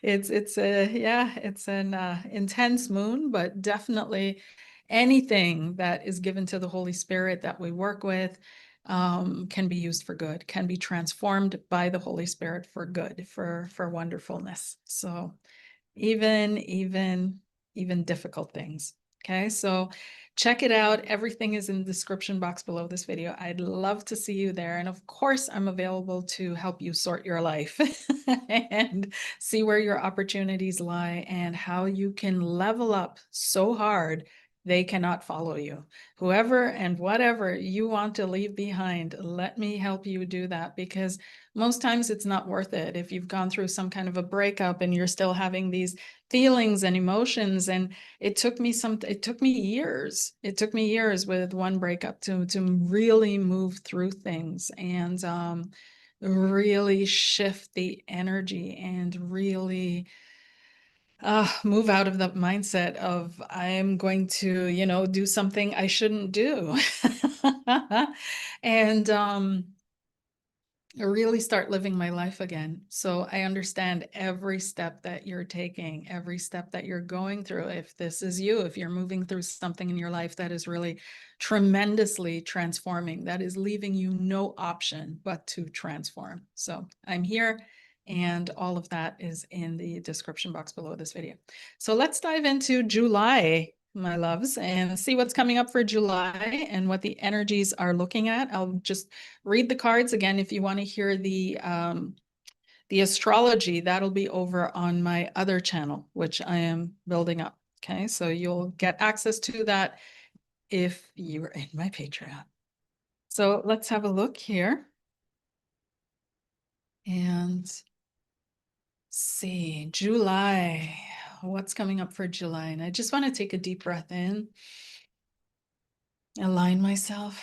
It's a yeah, it's an intense moon, but definitely anything that is given to the Holy Spirit that we work with can be used for good, can be transformed by the Holy Spirit for good, for wonderfulness. So even difficult things. Okay, so check it out. Everything is in the description box below this video. I'd love to see you there. And of course, I'm available to help you sort your life and see where your opportunities lie and how you can level up so hard they cannot follow you. Whoever and whatever you want to leave behind, let me help you do that because most times it's not worth it. If you've gone through some kind of a breakup and you're still having these feelings and emotions, and it took me years. It took me years with one breakup to really move through things and really shift the energy and really move out of the mindset of I'm going to, do something I shouldn't do. And really start living my life again. So I understand every step that you're taking, every step that you're going through. If this is you, if you're moving through something in your life that is really tremendously transforming, that is leaving you no option but to transform. So I'm here. And all of that is in the description box below this video. So let's dive into July, my loves, and see what's coming up for July and what the energies are looking at. I'll just read the cards again. If you want to hear the astrology, that'll be over on my other channel, which I am building up. Okay, so you'll get access to that if you're in my Patreon. So let's have a look here and see July. What's coming up for July? And I just want to take a deep breath in, align myself.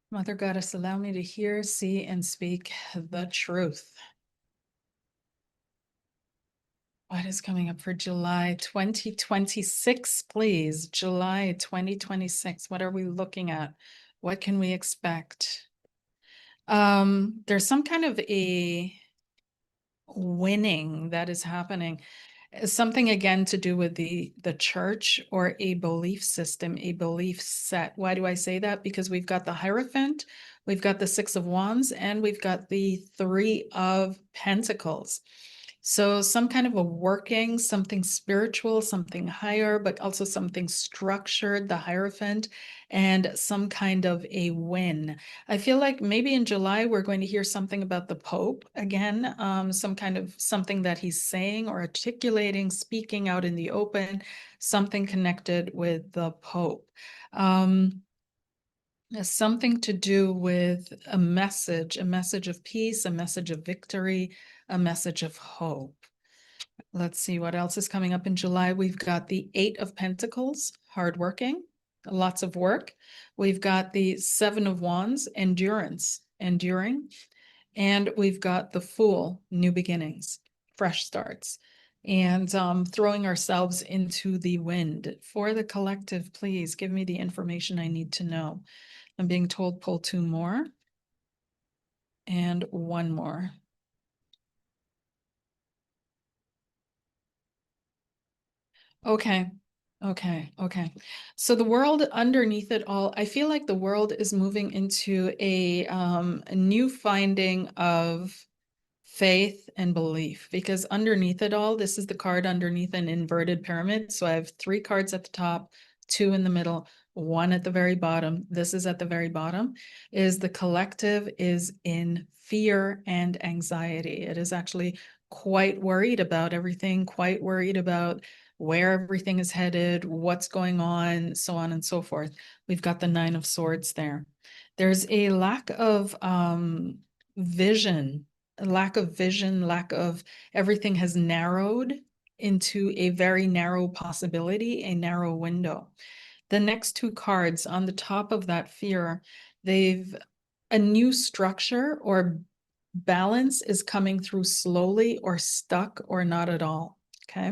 Mother Goddess, allow me to hear, see, and speak the truth. What is coming up for July 2026, please? July 2026. What are we looking at? What can we expect? There's some kind of a winning that is happening. Something again to do with the church or a belief system, a belief set. Why do I say that? Because we've got the Hierophant, we've got the Six of Wands, and we've got the Three of Pentacles. So some kind of a working, something spiritual, something higher, but also something structured, the Hierophant, and some kind of a win. I feel like maybe in July we're going to hear something about the Pope again, some kind of something that he's saying or articulating, speaking out in the open, something connected with the Pope. Something to do with a message of peace, a message of victory, a message of hope. Let's see what else is coming up in July. We've got the Eight of Pentacles, hardworking, lots of work. We've got the Seven of Wands, endurance, enduring. And we've got the Fool, new beginnings, fresh starts. And throwing ourselves into the wind. For the collective, please give me the information I need to know. I'm being told pull two more and one more. Okay. Okay. So the world underneath it all, I feel like the world is moving into a new finding of faith and belief, because underneath it all, this is the card underneath an inverted pyramid. So I have three cards at the top, two in the middle, one at the very bottom. This is at the very bottom, is the collective is in fear and anxiety. It is actually quite worried about everything, quite worried about where everything is headed, what's going on, so on and so forth. We've got the Nine of Swords there. There's a lack of vision, lack of everything has narrowed into a very narrow possibility, a narrow window. The next two cards on the top of that fear, they've a new structure or balance is coming through slowly or stuck or not at all. Okay.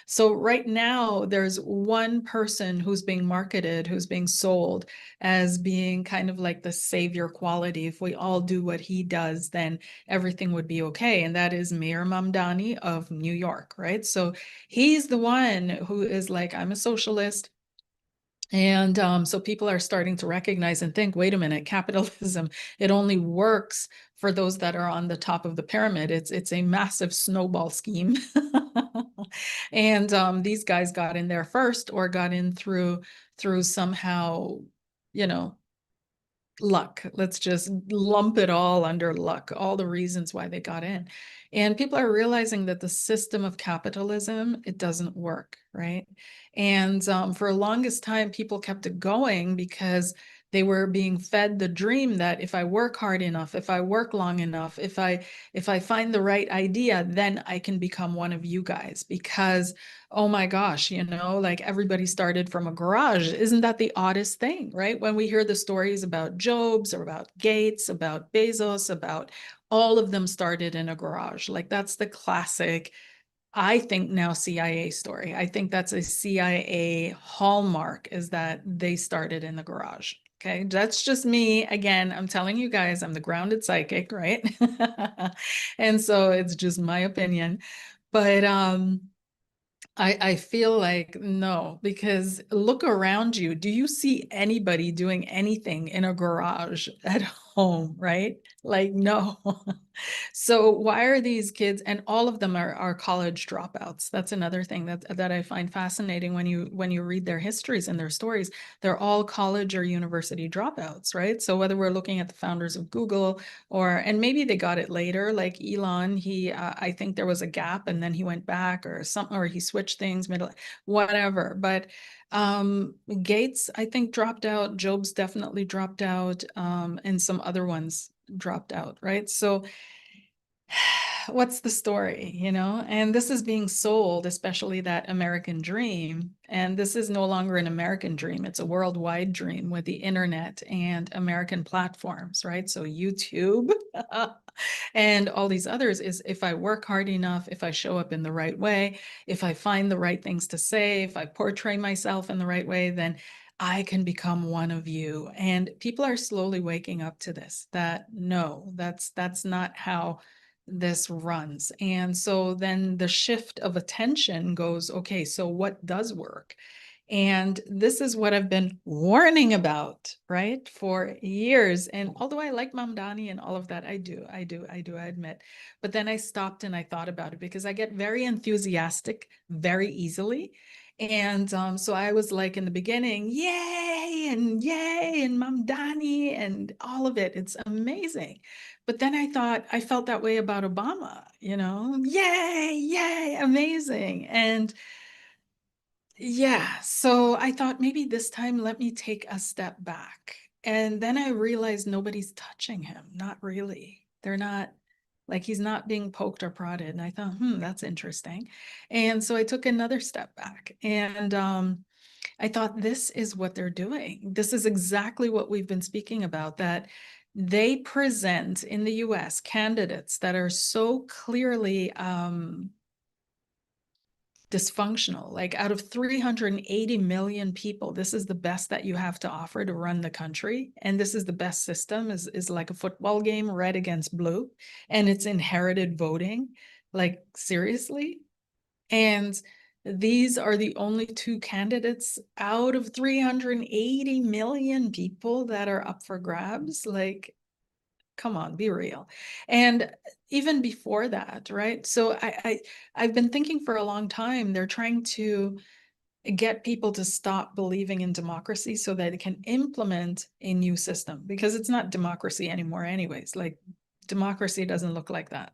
So right now there's one person who's being marketed, who's being sold as being kind of like the savior quality. If we all do what he does, then everything would be okay. And that is Mayor Mamdani of New York, right? So he's the one who is like, I'm a socialist. And so people are starting to recognize and think, wait a minute, capitalism, it only works for those that are on the top of the pyramid. It's a massive snowball scheme. And these guys got in there first or got in through somehow, you know, luck. Let's just lump it all under luck, all the reasons why they got in. And people are realizing that the system of capitalism, it doesn't work, right? And for the longest time, people kept it going because they were being fed the dream that if I work hard enough, if I work long enough, if I find the right idea, then I can become one of you guys. Because oh my gosh, like everybody started from a garage. Isn't that the oddest thing, right? When we hear the stories about Jobs or about Gates, about Bezos, about all of them started in a garage. Like that's the classic, I think now CIA story. I think that's a CIA hallmark, is that they started in the garage. Okay, that's just me. Again, I'm telling you guys, I'm the grounded psychic, right? And so it's just my opinion. But I feel like no, because look around you. Do you see anybody doing anything in a garage at home, right? Like, no. So why are these kids, and all of them are college dropouts. That's another thing that I find fascinating when you read their histories and their stories. They're all college or university dropouts, right? So whether we're looking at the founders of Google and maybe they got it later, like Elon, I think there was a gap and then he went back or something, or he switched things middle, whatever. But Gates, I think, dropped out. Jobs definitely dropped out, and some other ones dropped out, right? So what's the story, And this is being sold, especially that American dream. And this is no longer an American dream. It's a worldwide dream with the internet and American platforms, right? So YouTube and all these others is if I work hard enough, if I show up in the right way, if I find the right things to say, if I portray myself in the right way, then I can become one of you. And people are slowly waking up to this, that no, that's not how this runs. And so then the shift of attention goes, okay, so what does work? And this is what I've been warning about, right, for years. And although I like Mamdani and all of that, I admit. But then I stopped and I thought about it because I get very enthusiastic very easily. And so I was like in the beginning, yay and Mamdani and all of it. It's amazing. But then I felt that way about Obama, yay, amazing. And yeah, so I thought maybe this time let me take a step back. And then I realized nobody's touching him. Not really. They're not, like, he's not being poked or prodded. And I thought, that's interesting. And so I took another step back and I thought, this is what they're doing. This is exactly what we've been speaking about, that they present in the US candidates that are so clearly dysfunctional. Like out of 380 million people, this is the best that you have to offer to run the country. And this is the best system, is like a football game, red against blue. And it's inherited voting. Like, seriously? And these are the only two candidates out of 380 million people that are up for grabs. Like, come on, be real. And even before that, right? So I've been thinking for a long time, they're trying to get people to stop believing in democracy so that it can implement a new system, because it's not democracy anymore anyways. Like, democracy doesn't look like that.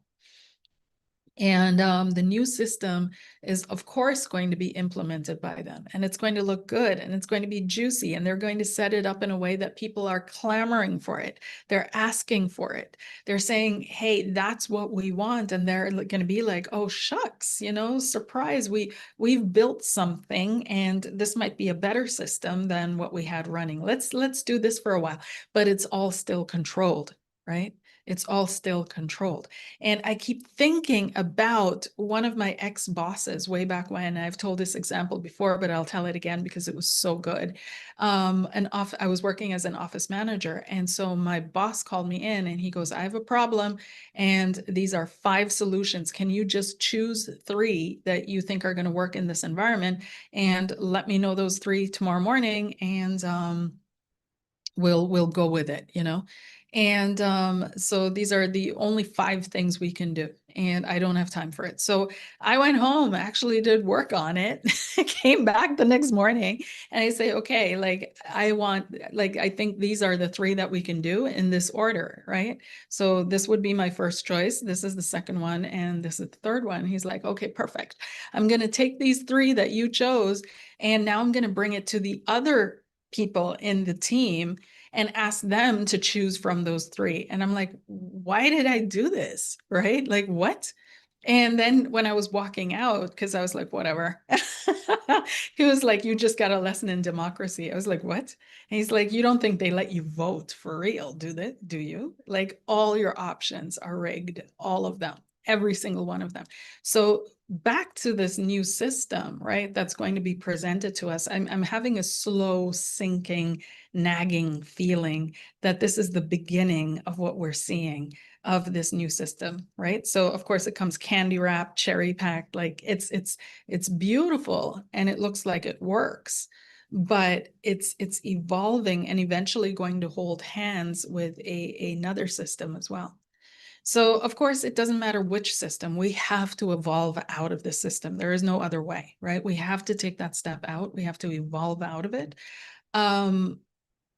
And the new system is, of course, going to be implemented by them. And it's going to look good and it's going to be juicy. And they're going to set it up in a way that people are clamoring for it. They're asking for it. They're saying, hey, that's what we want. And they're going to be like, oh, shucks, surprise. We've built something and this might be a better system than what we had running. Let's do this for a while. But it's all still controlled, right? It's all still controlled. And I keep thinking about one of my ex-bosses way back when. I've told this example before, but I'll tell it again because it was so good. I was working as an office manager. And so my boss called me in and he goes, I have a problem. And these are 5 solutions. Can you just choose 3 that you think are going to work in this environment? And let me know those 3 tomorrow morning. And we'll go with it, And so these are the only 5 things we can do, and I don't have time for it. So I went home, actually did work on it, came back the next morning, and I say, okay, like I think these are the 3 that we can do in this order, right? So this would be my first choice. This is the second one, and this is the third one. He's like, okay, perfect. I'm going to take these 3 that you chose, and now I'm going to bring it to the other people in the team and ask them to choose from those 3. And I'm like, why did I do this? Right? Like, what? And then when I was walking out, because I was like, whatever, he was like, you just got a lesson in democracy. I was like, what? And he's like, you don't think they let you vote for real, do they? Do you? Like, all your options are rigged, all of them, every single one of them. So back to this new system, right? That's going to be presented to us. I'm having a slow sinking, nagging feeling that this is the beginning of what we're seeing of this new system, right? So of course it comes candy wrapped, cherry packed, like it's beautiful and it looks like it works, but it's evolving and eventually going to hold hands with another system as well. So, of course, it doesn't matter which system, we have to evolve out of the system. There is no other way, right? We have to take that step out. We have to evolve out of it. Um,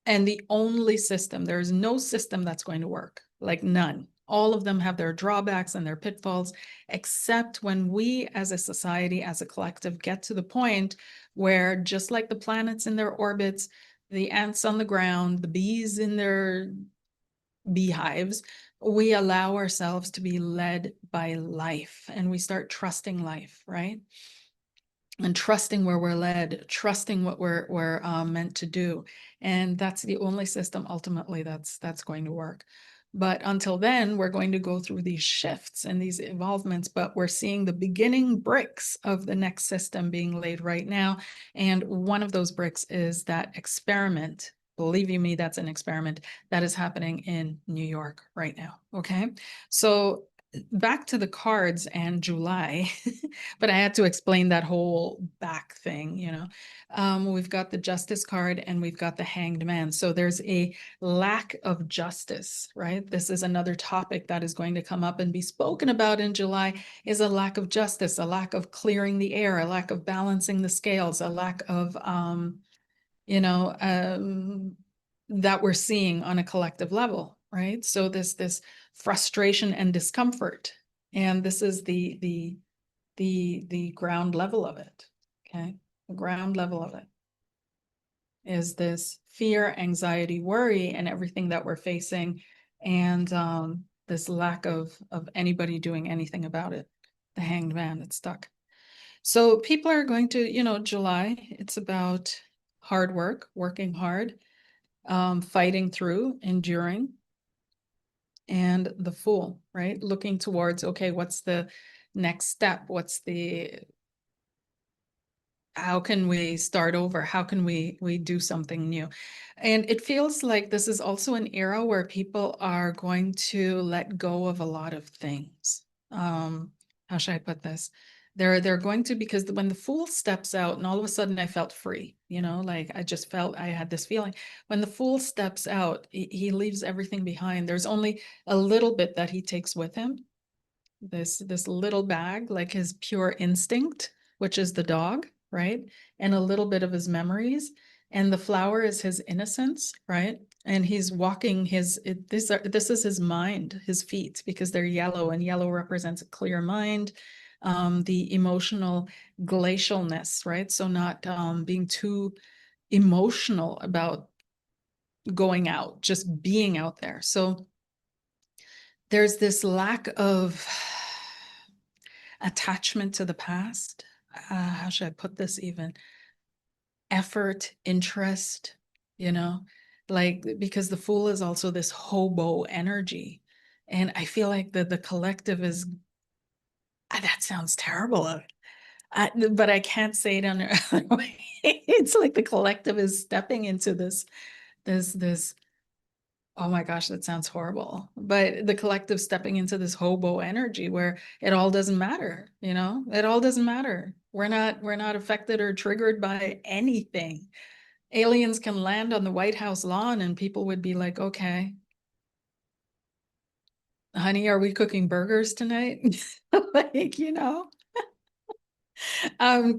and the only system, there is no system that's going to work, like none. All of them have their drawbacks and their pitfalls, except when we as a society, as a collective, get to the point where, just like the planets in their orbits, the ants on the ground, the bees in their beehives, we allow ourselves to be led by life and we start trusting life, right? And trusting where we're led, trusting what we're meant to do. And that's the only system ultimately that's going to work. But until then, we're going to go through these shifts and these evolvements, but we're seeing the beginning bricks of the next system being laid right now. And one of those bricks is that experiment. Believe you me, that's an experiment that is happening in New York right now. Okay. So back to the cards and July, but I had to explain that whole back thing, you know. We've got the Justice card and we've got the Hanged Man. So there's a lack of justice, right? This is another topic that is going to come up and be spoken about in July, is a lack of justice, a lack of clearing the air, a lack of balancing the scales, a lack of, you know, that we're seeing on a collective level, right? So this frustration and discomfort, and this is the ground level of it. Okay, the ground level of it is this fear, anxiety, worry, and everything that we're facing, and this lack of anybody doing anything about it. The Hanged Man, it's stuck. So people are going to, you know, July, it's about hard work, working hard, fighting through, enduring, and the Fool, right? Looking towards, okay, what's the next step? How can we start over? How can we do something new? And it feels like this is also an era where people are going to let go of a lot of things. How should I put this? They're going to, because when the Fool steps out and all of a sudden I felt free, you know, like I just felt, I had this feeling. When the Fool steps out, he leaves everything behind. There's only a little bit that he takes with him, this little bag, like his pure instinct, which is the dog, right? And a little bit of his memories. And the flower is his innocence, right? And he's walking this is his mind, his feet, because they're yellow, and yellow represents a clear mind, the emotional glacialness, right? So not being too emotional about going out, just being out there. So there's this lack of attachment to the past. How should I put this even? Effort, interest, you know, like, because the Fool is also this hobo energy. And I feel like the collective is, that sounds terrible. But I can't say it on other way. It's like the collective is stepping into this, oh my gosh, that sounds horrible. But the collective stepping into this hobo energy where it all doesn't matter, you know, it all doesn't matter. We're not affected or triggered by anything. Aliens can land on the White House lawn and people would be like, okay, honey, are we cooking burgers tonight? Like, you know,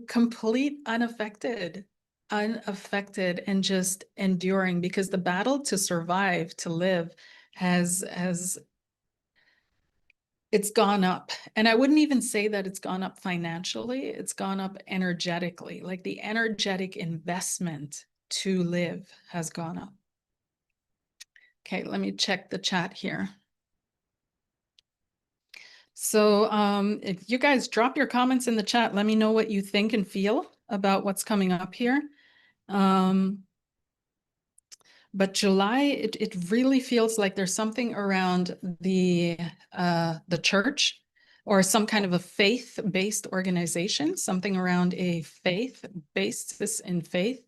complete unaffected and just enduring, because the battle to survive, to live, has it's gone up. And I wouldn't even say that it's gone up financially, it's gone up energetically. Like the energetic investment to live has gone up. Okay, let me check the chat here. So if you guys drop your comments in the chat, let me know what you think and feel about what's coming up here. But July, it really feels like there's something around the church or some kind of a faith-based organization, something around a faith basis in faith,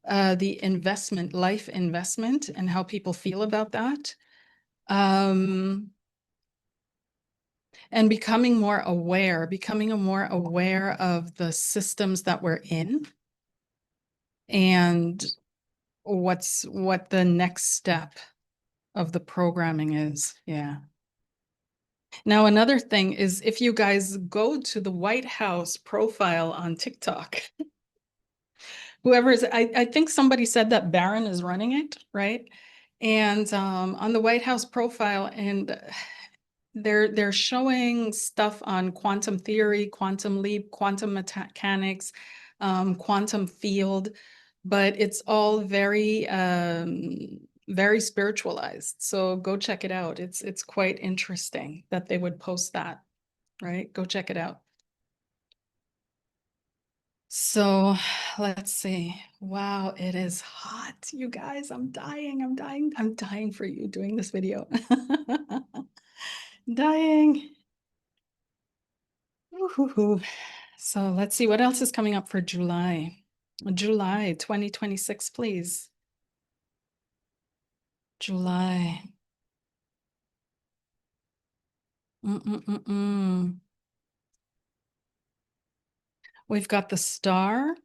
the investment, life investment, and how people feel about that. And becoming more aware of the systems that we're in and what the next step of the programming is. Yeah. Now, another thing is if you guys go to the White House profile on TikTok, whoever is, I think somebody said that Barron is running it, right? And on the White House profile, and they're showing stuff on quantum theory, quantum leap, quantum mechanics, quantum field, but it's all very spiritualized. So go check it out. It's quite interesting that they would post that, right? Go check it out. So let's see. Wow, it is hot, you guys. I'm dying. I'm dying. I'm dying for you doing this video. Dying. Woo-hoo-hoo. So let's see what else is coming up for July. July 2026, please. July. Mm-mm-mm-mm. We've got the star.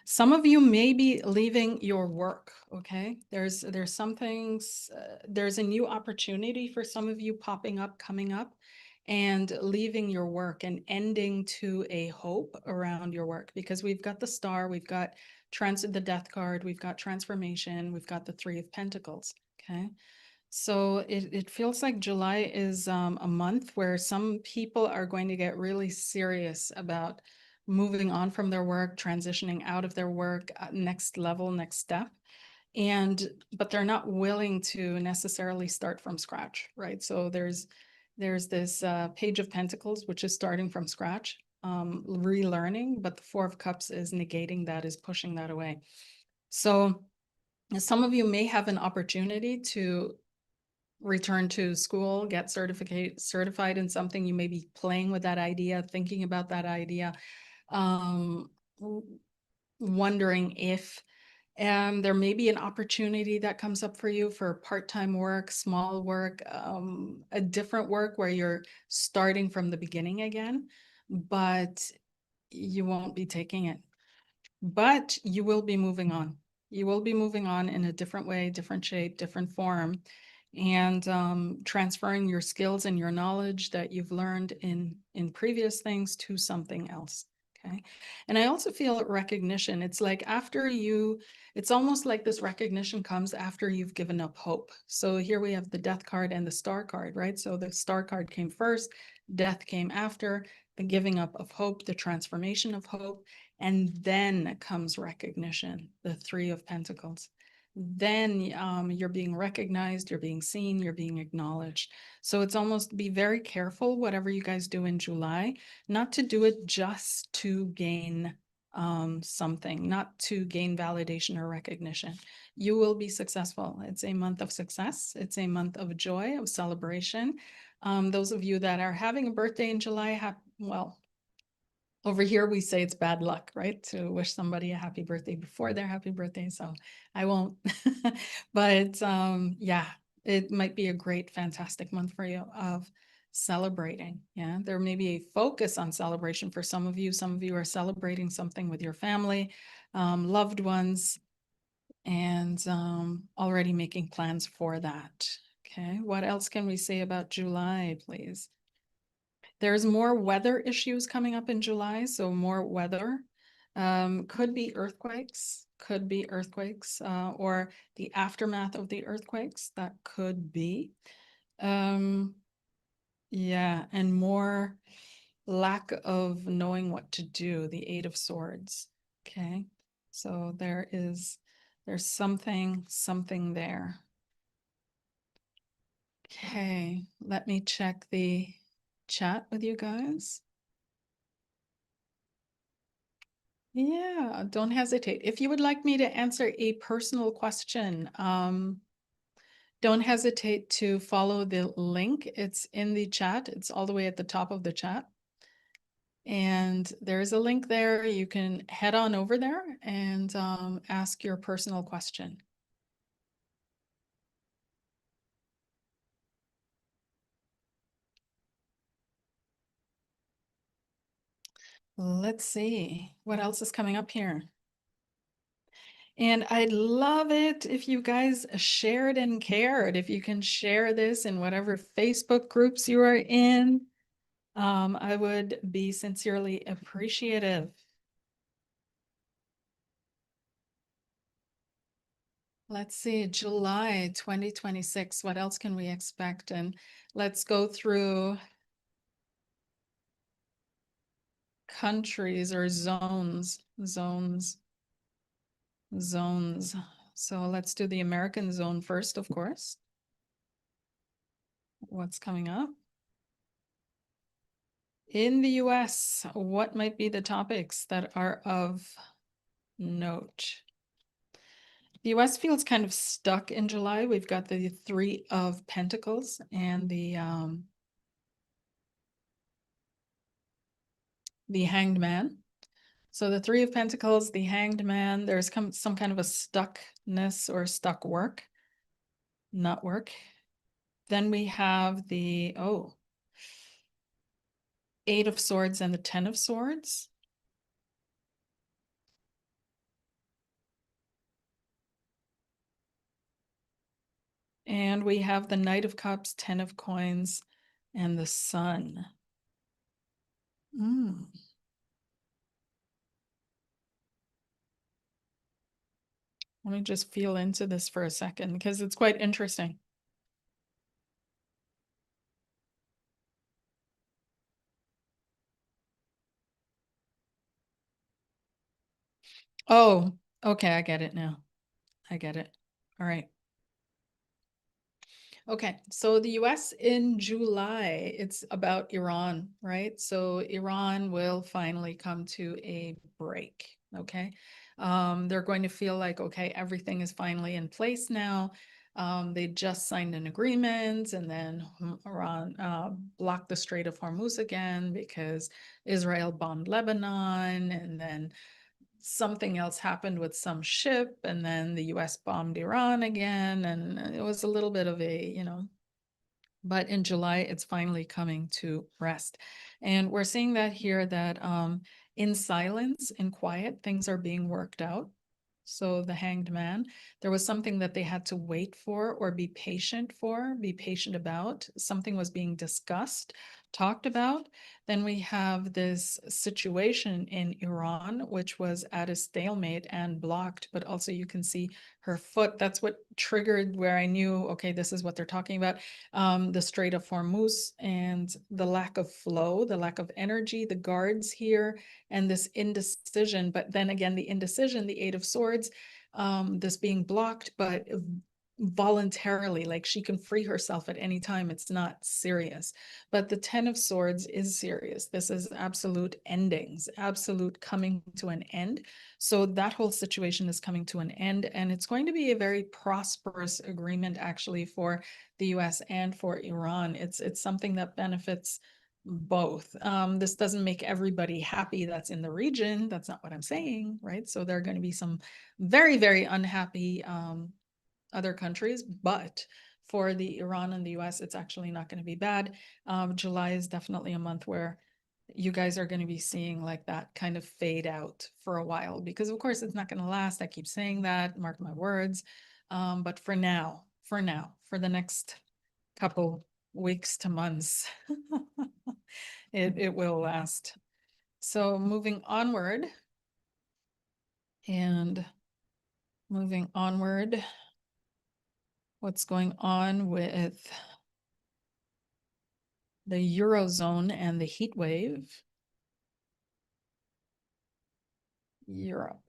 Some of you may be leaving your work, okay? There's some things, there's a new opportunity for some of you popping up, coming up, and leaving your work and ending to a hope around your work, because we've got the star, we've got the death card, we've got transformation, we've got the Three of Pentacles, okay? So it feels like July is a month where some people are going to get really serious about moving on from their work, transitioning out of their work, next level, next step. But they're not willing to necessarily start from scratch, right? So there's this Page of Pentacles, which is starting from scratch, relearning, but the Four of Cups is negating that, is pushing that away. So some of you may have an opportunity to return to school, get certified in something. You may be playing with that idea, thinking about that idea, um, wondering if there may be an opportunity that comes up for you for part-time work, small work, a different work where you're starting from the beginning again, but you won't be taking it. But you will be moving on. You will be moving on in a different way, different shape, different form, and transferring your skills and your knowledge that you've learned in previous things to something else. Okay. And I also feel recognition. It's like it's almost like this recognition comes after you've given up hope. So here we have the death card and the star card, right? So the star card came first, death came after, the giving up of hope, the transformation of hope. And then comes recognition, the Three of Pentacles. Then you're being recognized, you're being seen, you're being acknowledged. So it's almost, be very careful, whatever you guys do in July, not to do it just to gain something, not to gain validation or recognition. You will be successful. It's a month of success. It's a month of joy, of celebration. Those of you that are having a birthday in July, well, over here, we say it's bad luck, right? To wish somebody a happy birthday before their happy birthday. So I won't, but yeah, it might be a great, fantastic month for you of celebrating. Yeah, there may be a focus on celebration for some of you. Some of you are celebrating something with your family, loved ones, and already making plans for that. Okay, what else can we say about July, please? There's more weather issues coming up in July, so more weather. Could be earthquakes, or the aftermath of the earthquakes. That could be. Yeah, and more lack of knowing what to do, the Eight of Swords. Okay, so there's something there. Okay, let me check the chat with you guys. Yeah, don't hesitate. If you would like me to answer a personal question, don't hesitate to follow the link. It's in the chat. It's all the way at the top of the chat. And there's a link there. You can head on over there and ask your personal question. Let's see what else is coming up here. And I'd love it if you guys shared and cared. If you can share this in whatever Facebook groups you are in, I would be sincerely appreciative. Let's see, July 2026. What else can we expect? And let's go through countries or zones. So let's do the American zone first, of course. What's coming up? In the US, what might be the topics that are of note? The US feels kind of stuck in July. We've got the Three of Pentacles and the Hanged Man. So the Three of Pentacles, the Hanged Man, there's some kind of a stuckness or stuck work, not work. Then we have the, Eight of Swords and the Ten of Swords. And we have the Knight of Cups, Ten of Coins, and the Sun. Let me just feel into this for a second because it's quite interesting. Oh, okay, I get it now. I get it. All right. Okay, so the US in July, it's about Iran, right? So Iran will finally come to a break, okay? They're going to feel like, okay, everything is finally in place now. They just signed an agreement and then Iran blocked the Strait of Hormuz again because Israel bombed Lebanon, and then something else happened with some ship, and then the US bombed Iran again, and it was a little bit of a, but in July, it's finally coming to rest. And we're seeing that here that in silence, in quiet, things are being worked out. So the Hanged Man, there was something that they had to wait for, be patient about. Something was being discussed, talked about. Then we have this situation in Iran, which was at a stalemate and blocked, but also you can see her foot. That's what triggered where I knew, okay, this is what they're talking about. The Strait of Hormuz and the lack of flow, the lack of energy, the guards here, and this indecision. But then again, the indecision, the Eight of Swords, this being blocked, but voluntarily, like she can free herself at any time. It's not serious. But the Ten of Swords is serious. This is absolute endings, absolute coming to an end. So that whole situation is coming to an end, and it's going to be a very prosperous agreement actually for the US and for Iran. It's something that benefits both. This doesn't make everybody happy that's in the region. That's not what I'm saying, right? So there are going to be some very, very unhappy other countries, but for the Iran and the US, it's actually not going to be bad. July is definitely a month where you guys are going to be seeing like that kind of fade out for a while, because of course it's not going to last. I keep saying that, mark my words. But for now, for the next couple weeks to months, it will last. So moving onward, what's going on with the Eurozone and the heat wave? Europe's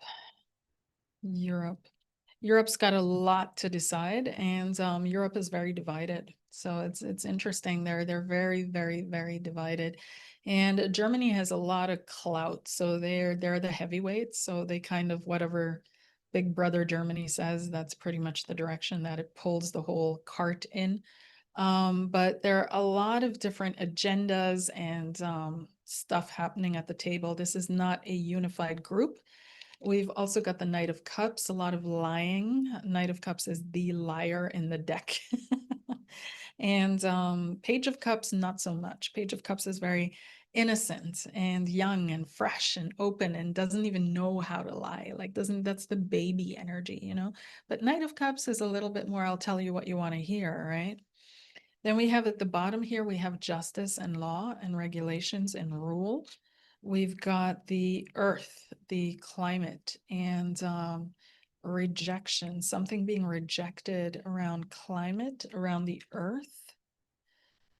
got a lot to decide, and Europe is very divided. So it's interesting. They're very, very, very divided. And Germany has a lot of clout. So they're the heavyweights. So they kind of, whatever Big Brother Germany says, that's pretty much the direction that it pulls the whole cart in. But there are a lot of different agendas and stuff happening at the table. This is not a unified group. We've also got the Knight of Cups, a lot of lying. Knight of Cups is the liar in the deck. And Page of Cups, not so much. Page of Cups is very innocent and young and fresh and open and doesn't even know how to lie. Like doesn't that's the baby energy, you know? But Knight of Cups is a little bit more, I'll tell you what you want to hear, right? Then we have at the bottom here, we have justice and law and regulations and rule. We've got the earth, the climate, and rejection, something being rejected around climate, around the earth.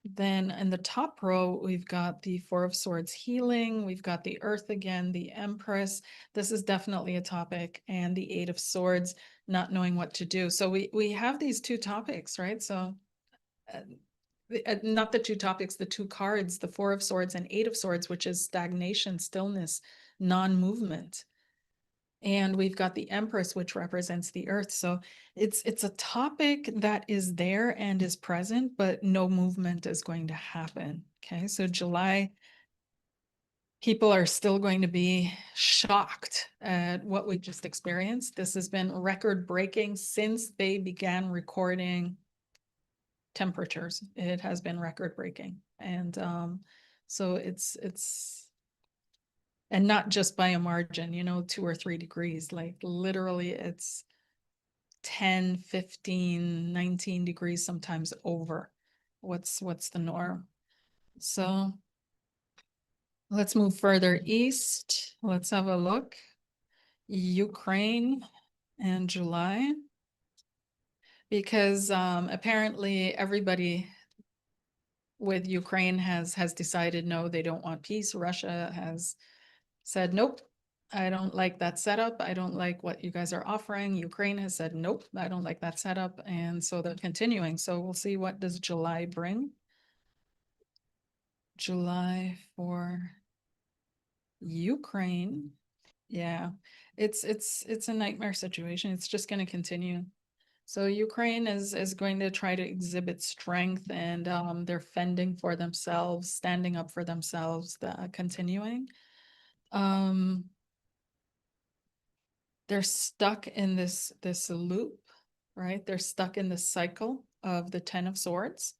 Then in the top row, we've got the Four of Swords healing. We've got the Earth again, the Empress. This is definitely a topic, and the Eight of Swords, not knowing what to do. So we have these two topics, right? So not the two topics, the two cards, the Four of Swords and Eight of Swords, which is stagnation, stillness, non-movement. And we've got the Empress, which represents the earth. So it's a topic that is there and is present, but no movement is going to happen. Okay, so July, people are still going to be shocked at what we just experienced. This has been record breaking since they began recording temperatures. It has been record breaking. And so it's and not just by a margin, you know, 2 or 3 degrees, like literally it's 10, 15, 19 degrees sometimes over what's the norm. So let's move further east. Let's have a look. Ukraine and July, because apparently everybody with Ukraine has decided no, they don't want peace. Russia has said, nope, I don't like that setup. I don't like what you guys are offering. Ukraine has said, nope, I don't like that setup. And so they're continuing. So we'll see, what does July bring? July for Ukraine. Yeah, it's a nightmare situation. It's just going to continue. So Ukraine is going to try to exhibit strength, and they're fending for themselves, standing up for themselves, continuing. They're stuck in this loop, right? They're stuck in the cycle of the Ten of Swords.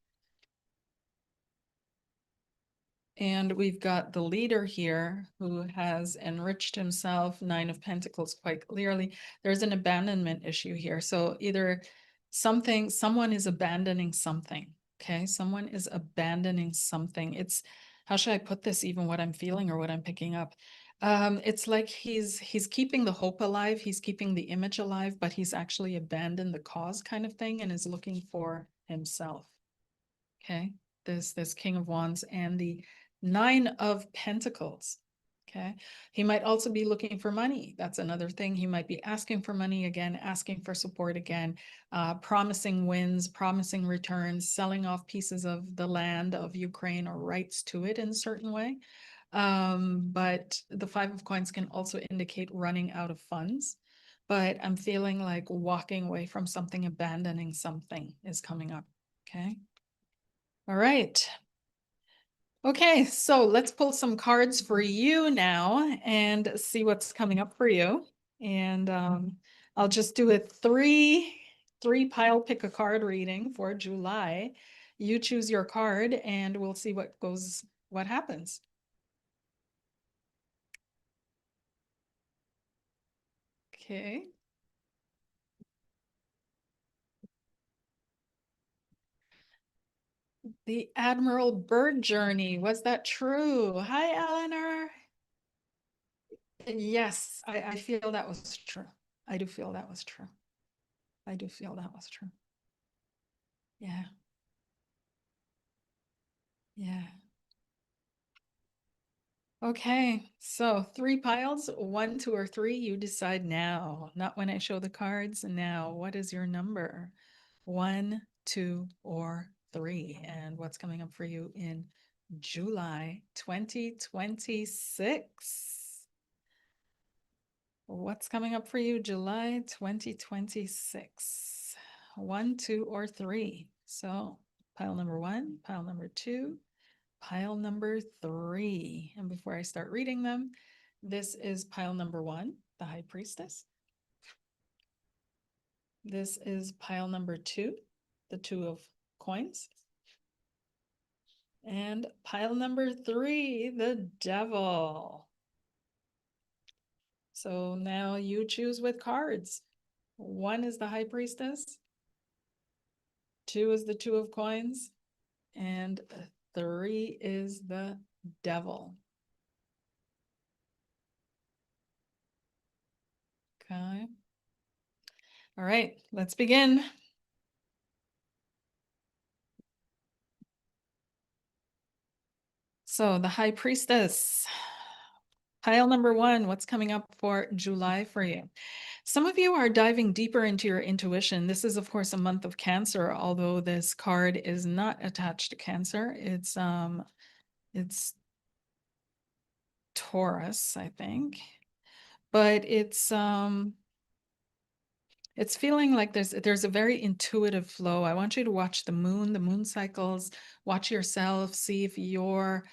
And we've got the leader here who has enriched himself, Nine of Pentacles, quite clearly. There's an abandonment issue here. So either someone is abandoning something, okay? Someone is abandoning something. It's, how should I put this, even what I'm feeling or what I'm picking up? It's like he's keeping the hope alive, he's keeping the image alive, but he's actually abandoned the cause kind of thing and is looking for himself. Okay, this King of Wands and the Nine of Pentacles. Okay, he might also be looking for money. That's another thing. He might be asking for money again, asking for support again, promising wins, promising returns, selling off pieces of the land of Ukraine or rights to it in a certain way. But the Five of Coins can also indicate running out of funds. But I'm feeling like walking away from something, abandoning something is coming up. Okay. All right. Okay, so let's pull some cards for you now and see what's coming up for you. And I'll just do a three pile pick a card reading for July. You choose your card and we'll see what happens. Okay. The Admiral Bird Journey. Was that true? Hi, Eleanor. Yes, I feel that was true. I do feel that was true. I do feel that was true. Yeah. Yeah. Okay, so 3 piles, 1, 2, or 3, you decide now. Not when I show the cards. Now, what is your number? 1, 2, or 3? And what's coming up for you in July 2026? What's coming up for you July 2026? 1, 2, or 3? So pile number 1, pile number 2, pile number 3. And before I start reading them, this is pile number 1, the High Priestess. This is pile number 2, the Two of Coins. And pile number 3, the devil. So now you choose with cards. 1 is the high priestess, 2 is the two of coins, and 3 is the devil. Okay. All right, let's begin. So the high priestess, pile number 1, what's coming up for July for you? Some of you are diving deeper into your intuition. This is, of course, a month of Cancer, although this card is not attached to Cancer. It's Taurus, I think. But it's feeling like there's a very intuitive flow. I want you to watch the moon cycles, watch yourself, see if you're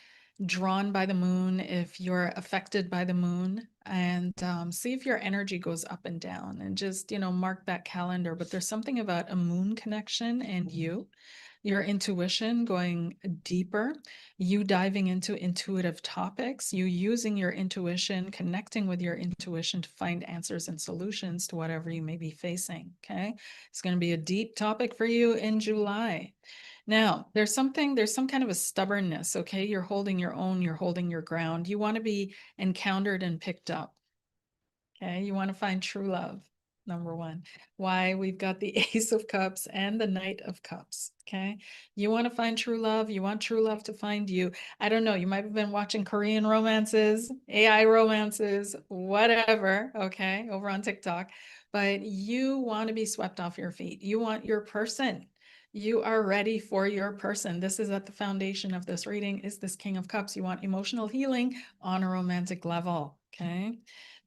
drawn by the moon, if you're affected by the moon, and see if your energy goes up and down, and just, mark that calendar. But there's something about a moon connection and your intuition going deeper, you diving into intuitive topics, you using your intuition, connecting with your intuition to find answers and solutions to whatever you may be facing. Okay. It's going to be a deep topic for you in July. Now, there's some kind of a stubbornness. Okay. You're holding your own, you're holding your ground. You want to be encountered and picked up. Okay, you want to find true love, number 1. Why? We've got the Ace of Cups and the Knight of Cups. Okay, you want to find true love. You want true love to find you. I don't know. You might have been watching Korean romances, AI romances, whatever. Okay, over on TikTok, but you want to be swept off your feet. You want your person. You are ready for your person. This is at the foundation of this reading, is this King of Cups. You want emotional healing on a romantic level. Okay.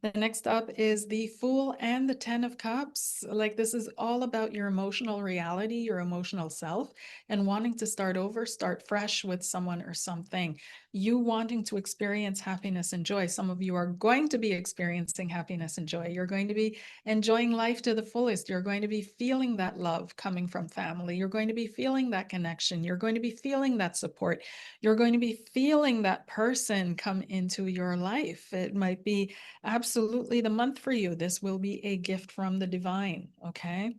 The next up is the Fool and the Ten of Cups. Like, this is all about your emotional reality, your emotional self, and wanting to start over, start fresh with someone or something. You wanting to experience happiness and joy. Some of you are going to be experiencing happiness and joy. You're going to be enjoying life to the fullest. You're going to be feeling that love coming from family. You're going to be feeling that connection. You're going to be feeling that support. You're going to be feeling that person come into your life. It might be absolutely the month for you. This will be a gift from the divine, okay?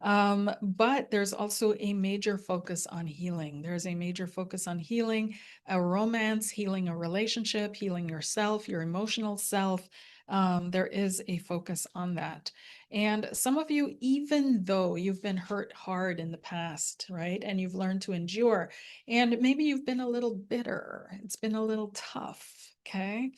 But there's also a major focus on healing. There's a major focus on healing a romance, healing a relationship, healing yourself, your emotional self. There is a focus on that. And some of you, even though you've been hurt hard in the past, right? And you've learned to endure, and maybe you've been a little bitter, it's been a little tough, okay?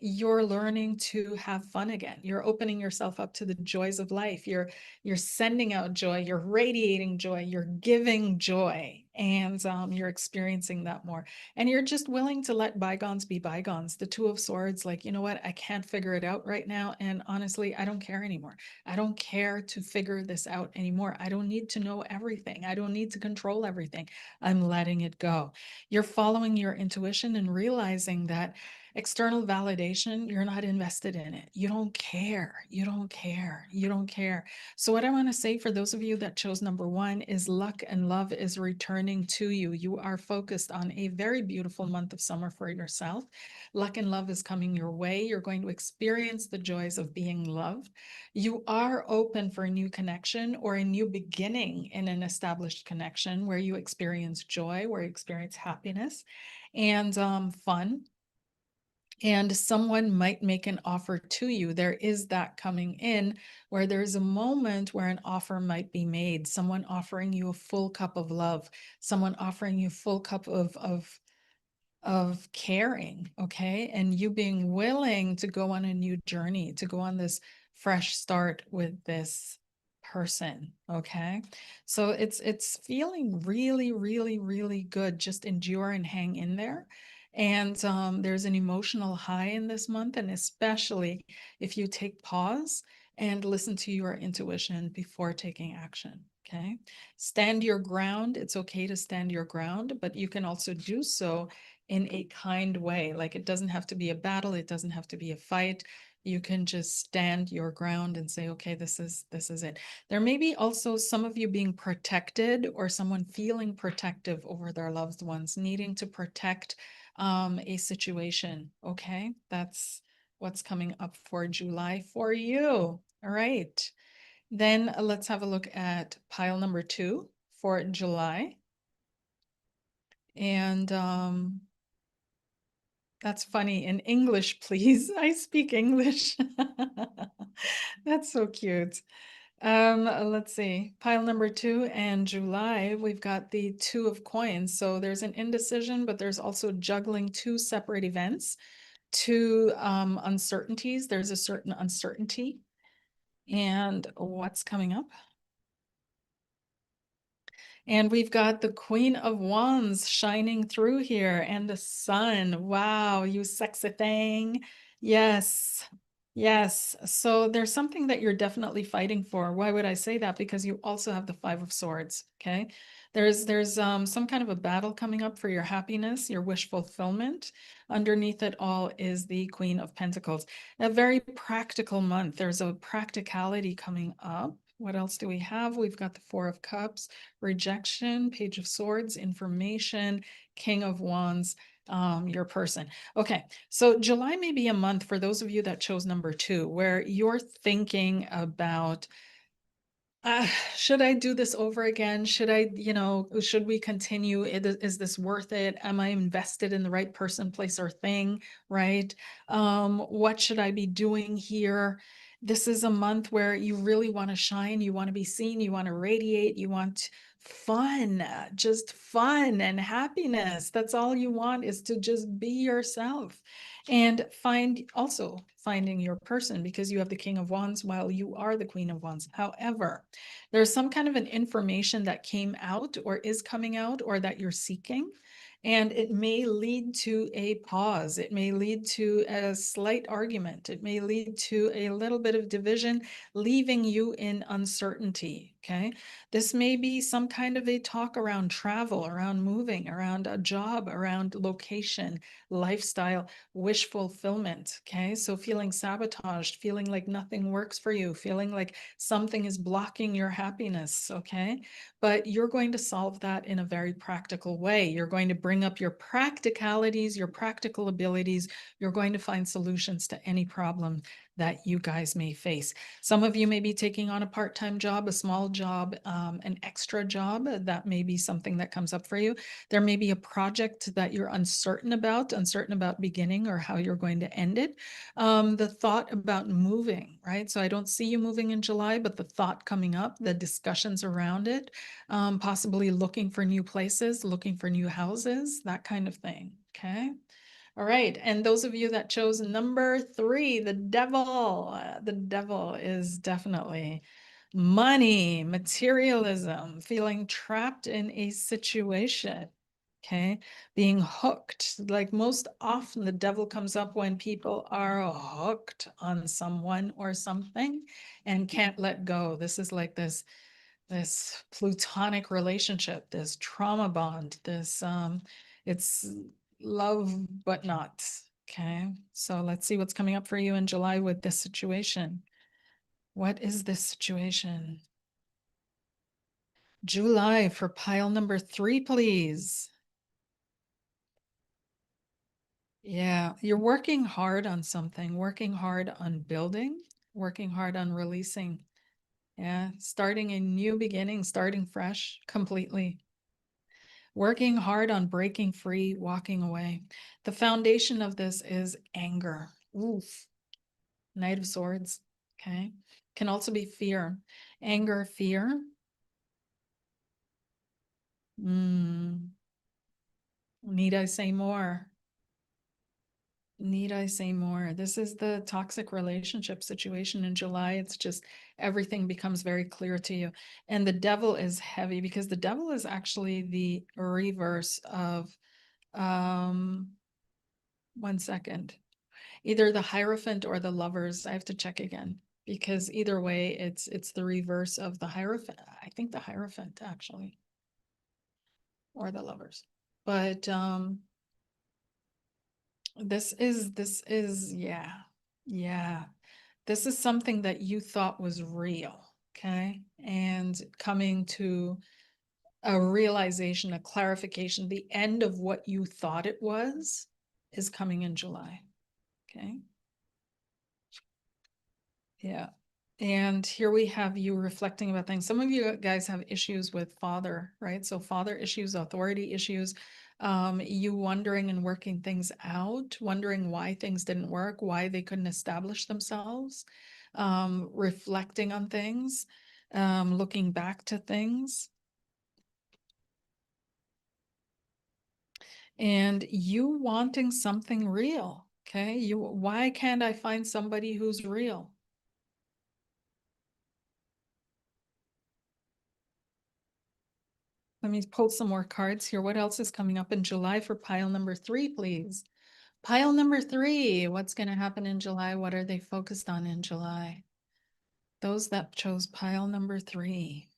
You're learning to have fun again. You're opening yourself up to the joys of life. You're sending out joy. You're radiating joy. You're giving joy, and you're experiencing that more. And you're just willing to let bygones be bygones. The Two of Swords, like, you know what? I can't figure it out right now, and honestly, I don't care anymore. I don't care to figure this out anymore. I don't need to know everything. I don't need to control everything. I'm letting it go. You're following your intuition and realizing that external validation, you're not invested in it. You don't care. You don't care. You don't care. So what I want to say for those of you that chose number 1 is luck and love is returning to you. You are focused on a very beautiful month of summer for yourself. Luck and love is coming your way. You're going to experience the joys of being loved. You are open for a new connection or a new beginning in an established connection where you experience joy, where you experience happiness and fun, and someone might make an offer to you. There is that coming in where there's a moment where an offer might be made, someone offering you a full cup of love, someone offering you a full cup of caring, okay? And you being willing to go on a new journey, to go on this fresh start with this person, okay? So it's feeling really, really, really good. Just endure and hang in there. And there's an emotional high in this month, and especially if you take pause and listen to your intuition before taking action, okay? Stand your ground. It's okay to stand your ground, but you can also do so in a kind way. Like it doesn't have to be a battle, it doesn't have to be a fight. You can just stand your ground and say, okay, this is it. There may be also some of you being protected or someone feeling protective over their loved ones, needing to protect a situation. Okay, that's what's coming up for July for you. All right. Then let's have a look at pile number 2 for July. And that's funny. In English, please. I speak English. That's so cute. Let's see. Pile number 2 and July, we've got the 2 of coins. So there's an indecision, but there's also juggling 2 separate events, 2 uncertainties. There's a certain uncertainty. And what's coming up? And we've got the Queen of Wands shining through here and the sun. Wow, you sexy thing. Yes. Yes. So there's something that you're definitely fighting for. Why would I say that? Because you also have the 5 of Swords. Okay. There's some kind of a battle coming up for your happiness, your wish fulfillment. Underneath it all is the Queen of Pentacles. A very practical month. There's a practicality coming up. What else do we have? We've got the 4 of Cups, rejection, Page of Swords, information, King of Wands, your person. Okay, so July may be a month for those of you that chose number 2, where you're thinking about should I do this over again? Should I, should we continue? Is this worth it? Am I invested in the right person, place, or thing? Right? What should I be doing here? This is a month where you really want to shine. You want to be seen. You want to radiate. You want fun, just fun and happiness. That's all you want, is to just be yourself and finding your person, because you have the King of Wands while you are the Queen of Wands. However, there's some kind of an information that came out or is coming out or that you're seeking, and it may lead to a pause. It may lead to a slight argument. It may lead to a little bit of division, leaving you in uncertainty. Okay. This may be some kind of a talk around travel, around moving, around a job, around location, lifestyle, wish fulfillment. Okay. So feeling sabotaged, feeling like nothing works for you, feeling like something is blocking your happiness. Okay. But you're going to solve that in a very practical way. You're going to bring up your practicalities, your practical abilities. You're going to find solutions to any problem that you guys may face. Some of you may be taking on a part-time job, a small job, an extra job. That may be something that comes up for you. There may be a project that you're uncertain about beginning or how you're going to end it. The thought about moving, right? So I don't see you moving in July, but the thought coming up, the discussions around it, possibly looking for new places, looking for new houses, that kind of thing. Okay. All right. And those of you that chose number 3, the devil is definitely money, materialism, feeling trapped in a situation. Okay. Being hooked. Like most often, the devil comes up when people are hooked on someone or something and can't let go. This is like this plutonic relationship, this trauma bond, it's love but not. Okay, so let's see what's coming up for you in July with this situation. What is this situation? July for pile number 3, please. Yeah, you're working hard on something, working hard on building, working hard on releasing. Yeah, starting a new beginning, starting fresh completely. Working hard on breaking free, walking away. The foundation of this is anger. Oof. Knight of Swords. Okay. Can also be fear. Anger, fear. Need I say more? Need I say more? This is the toxic relationship situation in July. It's just everything becomes very clear to you. And the devil is heavy because the devil is actually the reverse of, one second, either the Hierophant or the Lovers. I have to check again because either way, it's the reverse of the Hierophant. I think the Hierophant actually, or the Lovers. But Yeah, yeah. This is something that you thought was real, okay? And coming to a realization, a clarification, the end of what you thought it was is coming in July, okay? Yeah. And here we have you reflecting about things. Some of you guys have issues with father, right? So father issues, authority issues, you wondering and working things out, wondering why things didn't work, why they couldn't establish themselves, reflecting on things, looking back to things. And you wanting something real, okay? Why can't I find somebody who's real? Let me pull some more cards here. What else is coming up in July for pile number 3, please? Pile number 3, what's going to happen in July? What are they focused on in July? Those that chose pile number 3.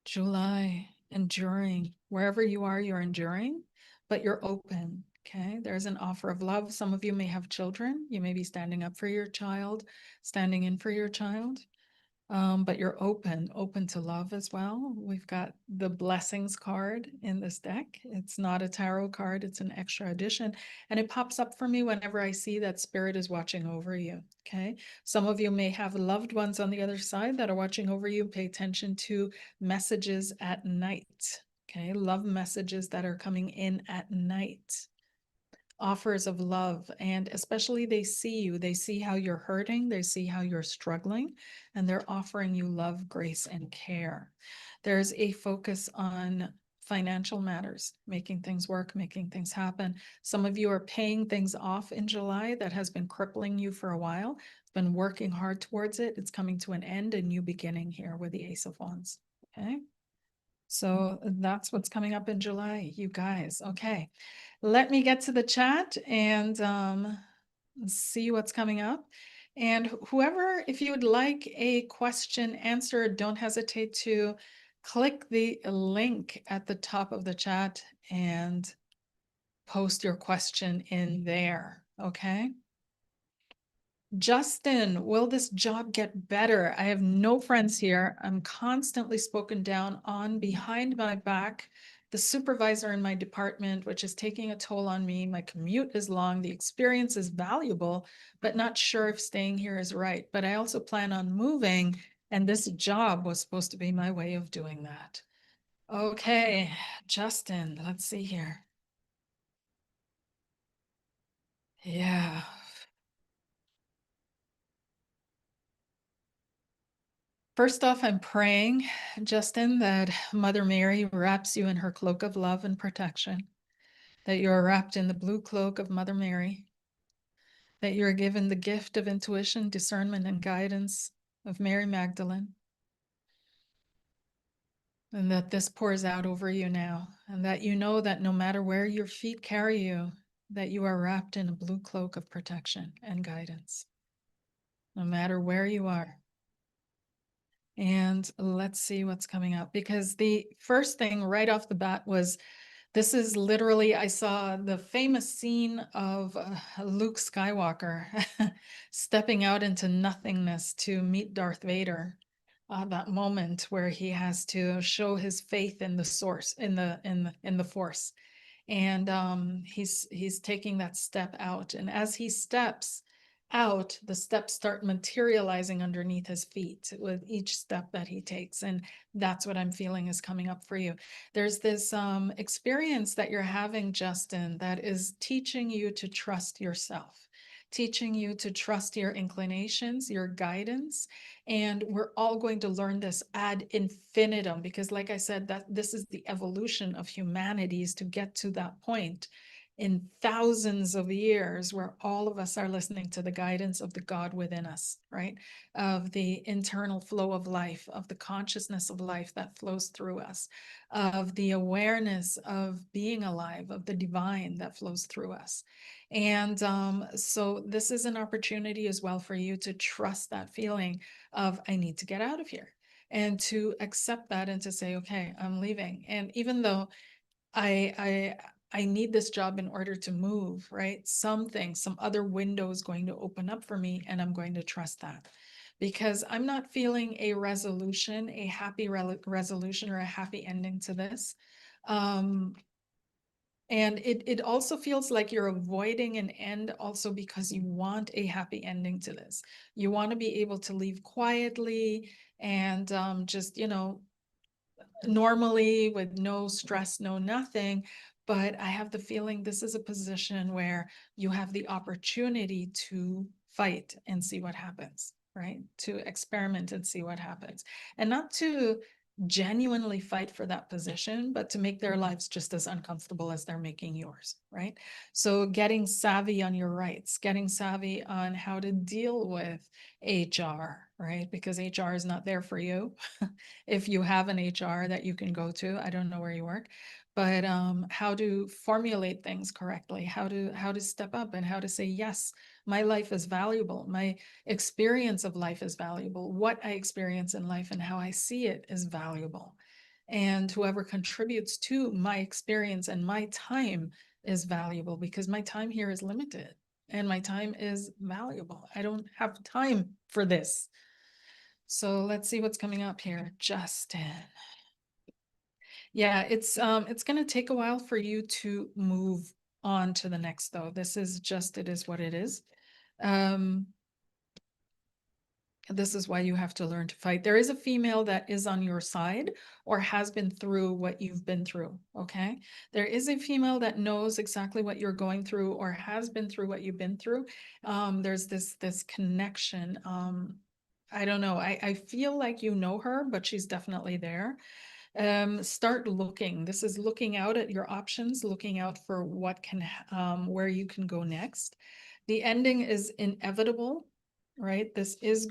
July, enduring. Wherever you are, you're enduring, but you're open. Okay, there's an offer of love. Some of you may have children. You may be standing up for your child, standing in for your child. But you're open to love as well. We've got the blessings card in this deck. It's not a tarot card, it's an extra edition. And it pops up for me whenever I see that spirit is watching over you. Okay. Some of you may have loved ones on the other side that are watching over you. Pay attention to messages at night. Okay. Love messages that are coming in at night, offers of love, and especially they see how you're hurting, they see how you're struggling, and they're offering you love, grace, and care. There's a focus on financial matters, making things work, making things happen. Some of you are paying things off in July that has been crippling you for a while, been working hard towards it. It's coming to an end, a new beginning here with the Ace of Wands. Okay, so that's what's coming up in July, you guys. Okay, let me get to the chat and see what's coming up. And whoever, if you would like a question answered, don't hesitate to click the link at the top of the chat and post your question in there, okay? Justin, will this job get better? I have no friends here. I'm constantly spoken down on behind my back. The supervisor in my department, which is taking a toll on me. My commute is long. The experience is valuable, but not sure if staying here is right. But I also plan on moving, and this job was supposed to be my way of doing that. Okay, Justin, let's see here. Yeah. First off, I'm praying, Justin, that Mother Mary wraps you in her cloak of love and protection, that you are wrapped in the blue cloak of Mother Mary, that you are given the gift of intuition, discernment, and guidance of Mary Magdalene, and that this pours out over you now, and that you know that no matter where your feet carry you, that you are wrapped in a blue cloak of protection and guidance, no matter where you are. And let's see what's coming up, because the first thing right off the bat was, this is literally, I saw the famous scene of Luke Skywalker stepping out into nothingness to meet Darth Vader. That moment where he has to show his faith in the source, in the Force, and he's taking that step out, and as he steps out, the steps start materializing underneath his feet with each step that he takes, and that's what I'm feeling is coming up for you. There's this experience that you're having, Justin, that is teaching you to trust yourself, teaching you to trust your inclinations, your guidance. And we're all going to learn this ad infinitum, because like I said, that this is the evolution of humanity, is to get to that point. in thousands of years, where all of us are listening to the guidance of the God within us, right? Of the internal flow of life, of the consciousness of life that flows through us, of the awareness of being alive, of the divine that flows through us. And so this is an opportunity as well for you to trust that feeling of, I need to get out of here, and to accept that and to say, okay, I'm leaving. And even though I need this job in order to move, right? Something, some other window is going to open up for me, and I'm going to trust that, because I'm not feeling a resolution, a happy resolution or a happy ending to this. And it also feels like you're avoiding an end also because you want a happy ending to this. You want to be able to leave quietly and just, normally with no stress, no nothing. But I have the feeling this is a position where you have the opportunity to fight and see what happens, right? To experiment and see what happens. And not to genuinely fight for that position, but to make their lives just as uncomfortable as they're making yours, right? So getting savvy on your rights, getting savvy on how to deal with HR, right? Because HR is not there for you. If you have an HR that you can go to, I don't know where you work, but how to formulate things correctly, how to step up and how to say, yes, my life is valuable. My experience of life is valuable. What I experience in life and how I see it is valuable. And whoever contributes to my experience and my time is valuable, because my time here is limited and my time is valuable. I don't have time for this. So let's see what's coming up here. Justin. Yeah, it's gonna take a while for you to move on to the next though. This is just, it is what it is. Um, this is why you have to learn to fight. There is a female that is on your side or has been through what you've been through, okay? There is a female that knows exactly what you're going through or has been through what you've been through. There's this connection. I don't know. I feel like you know her, but she's definitely there. Start looking. This is looking out at your options, looking out for what can, where you can go next. The ending is inevitable, right? This is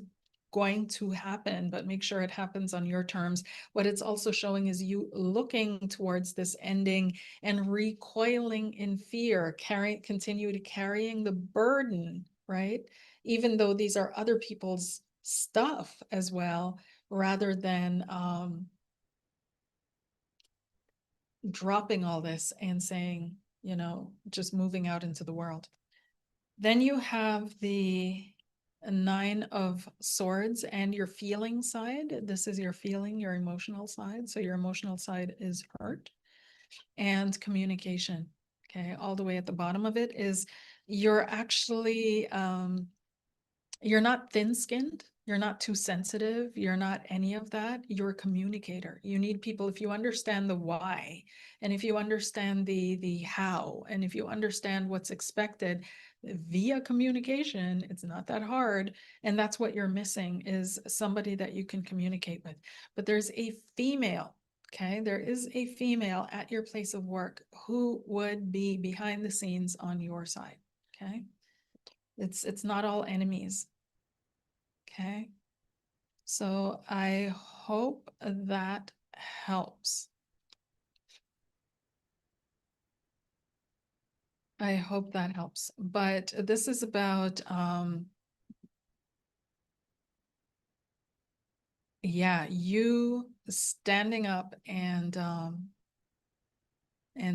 going to happen, but make sure it happens on your terms. What it's also showing is you looking towards this ending and recoiling in fear, continue to carrying the burden, right? Even though these are other people's stuff as well, rather than dropping all this and saying, just moving out into the world. Then you have the Nine of Swords and your feeling side. This is your feeling, your emotional side. So your emotional side is hurt and communication. Okay, all the way at the bottom of it is you're actually you're not thin-skinned, you're not too sensitive, you're not any of that. You're a communicator. You need people, if you understand the why, and if you understand the how, and if you understand what's expected via communication, it's not that hard. And that's what you're missing, is somebody that you can communicate with. But there's a female, okay? There is a female at your place of work who would be behind the scenes on your side, okay? It's not all enemies. Okay. So I hope that helps. I hope that helps. But this is about yeah, you standing up and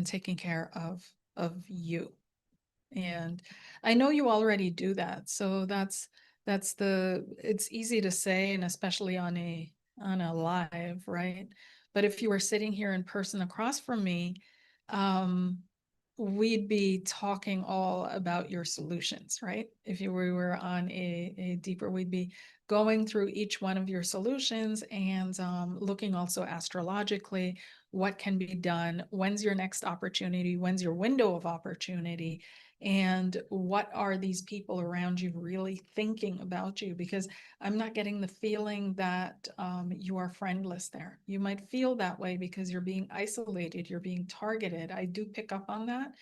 taking care of you. And I know you already do that. So it's easy to say, and especially on a live, right? But if you were sitting here in person across from me, um, we'd be talking all about your solutions, right? If we were on a deeper, we'd be going through each one of your solutions and looking also astrologically, what can be done, when's your next opportunity, when's your window of opportunity, and what are these people around you really thinking about you? Because I'm not getting the feeling that you are friendless there. You might feel that way because you're being isolated, you're being targeted. I do pick up on that,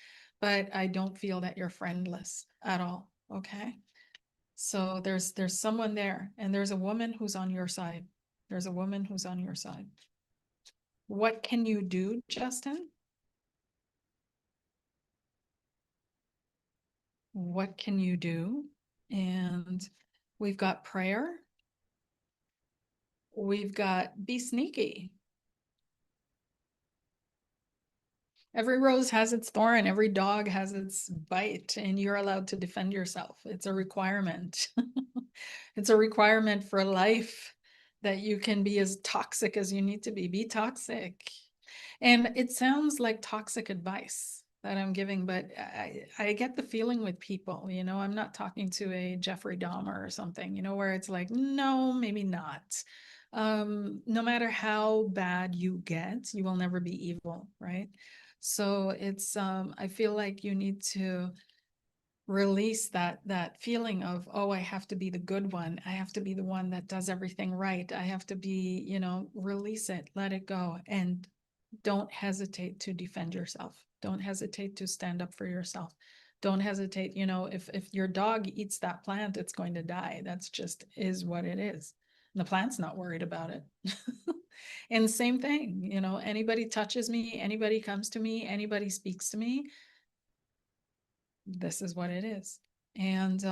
but I don't feel that you're friendless at all. Okay. So there's someone there, and there's a woman who's on your side. There's a woman who's on your side. What can you do, Justin? What can you do? And we've got prayer. We've got be sneaky. Every rose has its thorn, every dog has its bite, and you're allowed to defend yourself. It's a requirement. It's a requirement for life that you can be as toxic as you need to be. Be toxic. And it sounds like toxic advice that I'm giving, but I get the feeling with people, I'm not talking to a Jeffrey Dahmer or something, where it's like, no, maybe not. No matter how bad you get, you will never be evil, right? So it's I feel like you need to release that feeling of, oh, I have to be the good one. I have to be the one that does everything right. I have to be, release it, let it go, and don't hesitate to defend yourself. Don't hesitate to stand up for yourself. Don't hesitate, if your dog eats that plant, it's going to die. That's just is what it is. And the plant's not worried about it. And same thing, anybody touches me, anybody comes to me, anybody speaks to me, this is what it is. And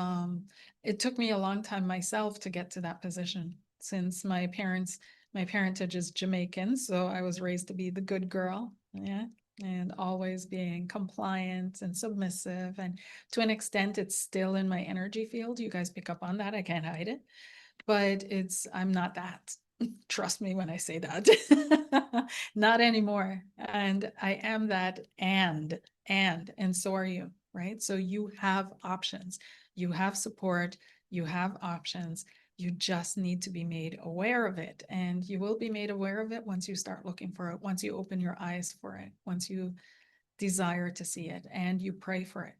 it took me a long time myself to get to that position, since my parentage is Jamaican, so I was raised to be the good girl, yeah, and always being compliant and submissive. And to an extent, it's still in my energy field. You guys pick up on that. I can't hide it, but I'm not that. Trust me when I say that. Not anymore. And I am that, and so are you, right? So you have options, you have support, you have options. You just need to be made aware of it. And you will be made aware of it once you start looking for it, once you open your eyes for it, once you desire to see it, and you pray for it.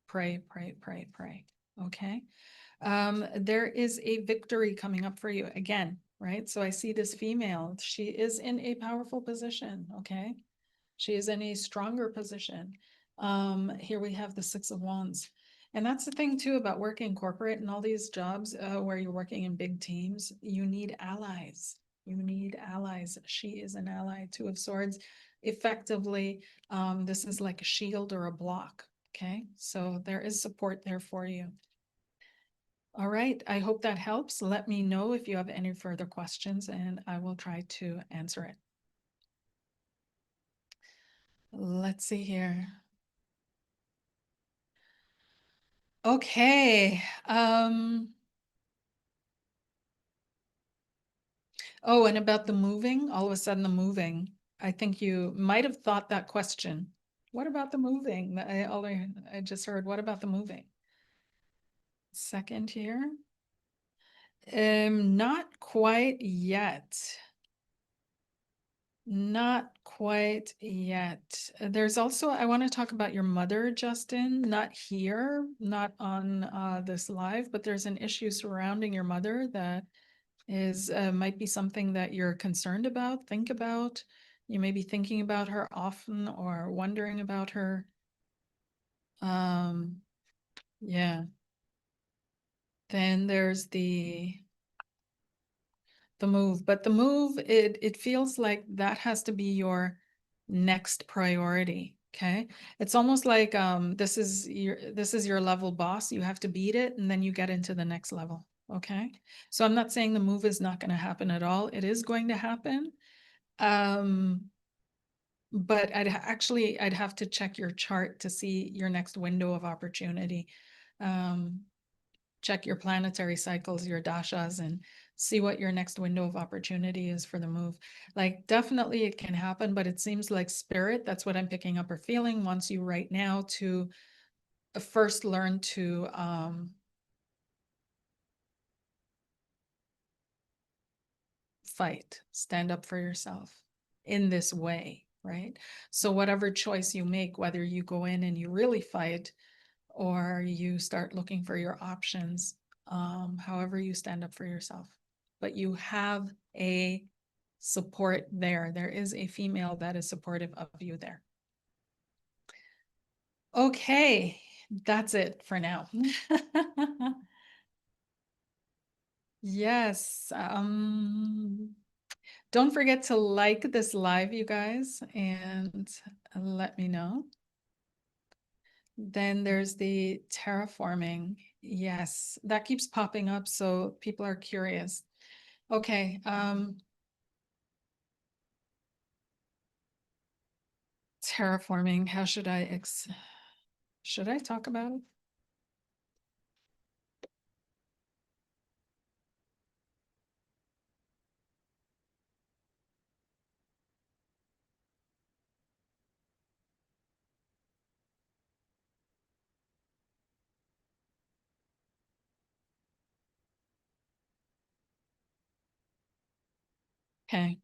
Pray, pray, pray, pray. Okay. There is a victory coming up for you again, right? So I see this female, she is in a powerful position, okay? She is in a stronger position. Here we have the Six of Wands. And that's the thing too about working corporate and all these jobs where you're working in big teams, you need allies. You need allies. She is an ally. Two of Swords. Effectively, this is like a shield or a block, okay? So there is support there for you. All right, I hope that helps. Let me know if you have any further questions and I will try to answer it. Let's see here. Okay. Oh, and about the moving, all of a sudden the moving. I think you might have thought that question. What about the moving? I just heard, what about the moving? Second here. Not quite yet. Not quite yet. There's also, I want to talk about your mother, Justin, not here, not on this live, but there's an issue surrounding your mother that is might be something that you're concerned about, think about. You may be thinking about her often or wondering about her. Yeah. Then there's the move, but the move, it feels like that has to be your next priority. Okay. It's almost like this is your level boss. You have to beat it and then you get into the next level. Okay. So I'm not saying the move is not going to happen at all. It is going to happen. But I'd have to check your chart to see your next window of opportunity. Check your planetary cycles, your dashas, and see what your next window of opportunity is for the move. Like, definitely it can happen, but it seems like spirit, that's what I'm picking up or feeling, wants you right now to first learn to fight, stand up for yourself in this way, right? So whatever choice you make, whether you go in and you really fight or you start looking for your options, however you stand up for yourself. But you have a support there. There is a female that is supportive of you there. Okay, that's it for now. Yes. Don't forget to like this live, you guys, and let me know. Then there's the terraforming. Yes, that keeps popping up, so people are curious. Okay, terraforming, how should should I talk about it? Okay.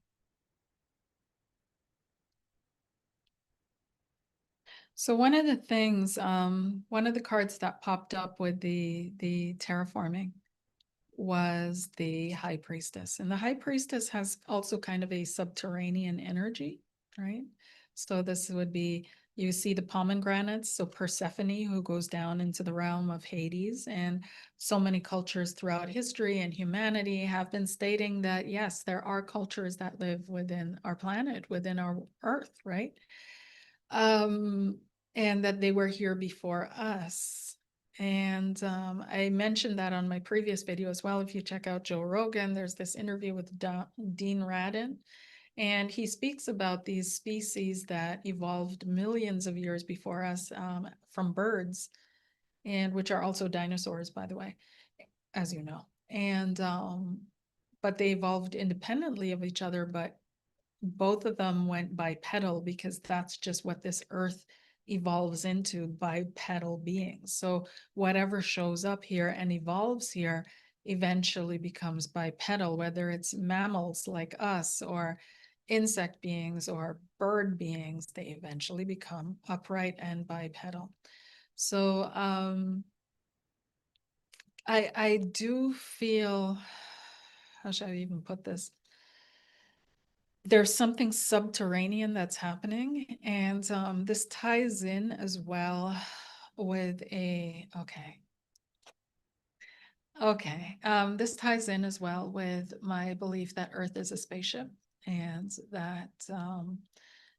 So one of the things, one of the cards that popped up with the terraforming was the high priestess. And the high priestess has also kind of a subterranean energy, right? So this would be, you see the pomegranates, so Persephone, who goes down into the realm of Hades. And so many cultures throughout history and humanity have been stating that, yes, there are cultures that live within our planet, within our earth, right? Um, and that they were here before us. And I mentioned that on my previous video as well. If you check out Joe Rogan, there's this interview with Dean Radin, and he speaks about these species that evolved millions of years before us from birds, and which are also dinosaurs, by the way, as you know. And but they evolved independently of each other, but both of them went bipedal because that's just what this earth evolves into, bipedal beings. So whatever shows up here and evolves here eventually becomes bipedal, whether it's mammals like us or insect beings or bird beings, they eventually become upright and bipedal. So I do feel, how should I even put this? There's something subterranean that's happening, and this ties in as well with this ties in as well with my belief that Earth is a spaceship, and that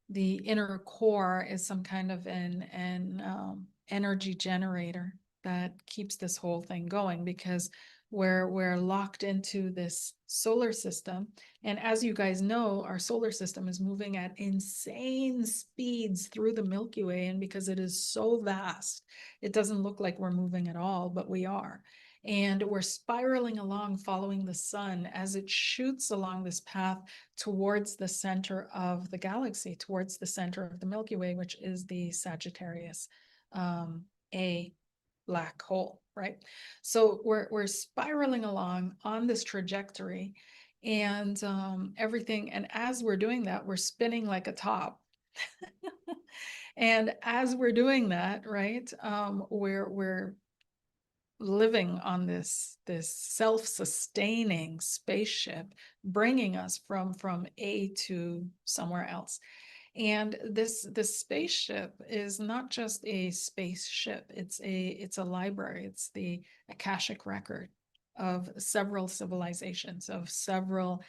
the inner core is some kind of an energy generator that keeps this whole thing going, because we're locked into this solar system. And as you guys know, our solar system is moving at insane speeds through the Milky Way, and because it is so vast, it doesn't look like we're moving at all, but we are. And we're spiraling along, following the sun as it shoots along this path towards the center of the galaxy, towards the center of the Milky Way, which is the Sagittarius A black hole, right? So we're spiraling along on this trajectory, and everything. And as we're doing that, we're spinning like a top. And as we're doing that, right, we're living on this self-sustaining spaceship, bringing us from A to somewhere else. And this spaceship is not just a spaceship, it's a library. It's the Akashic record of several civilizations, of several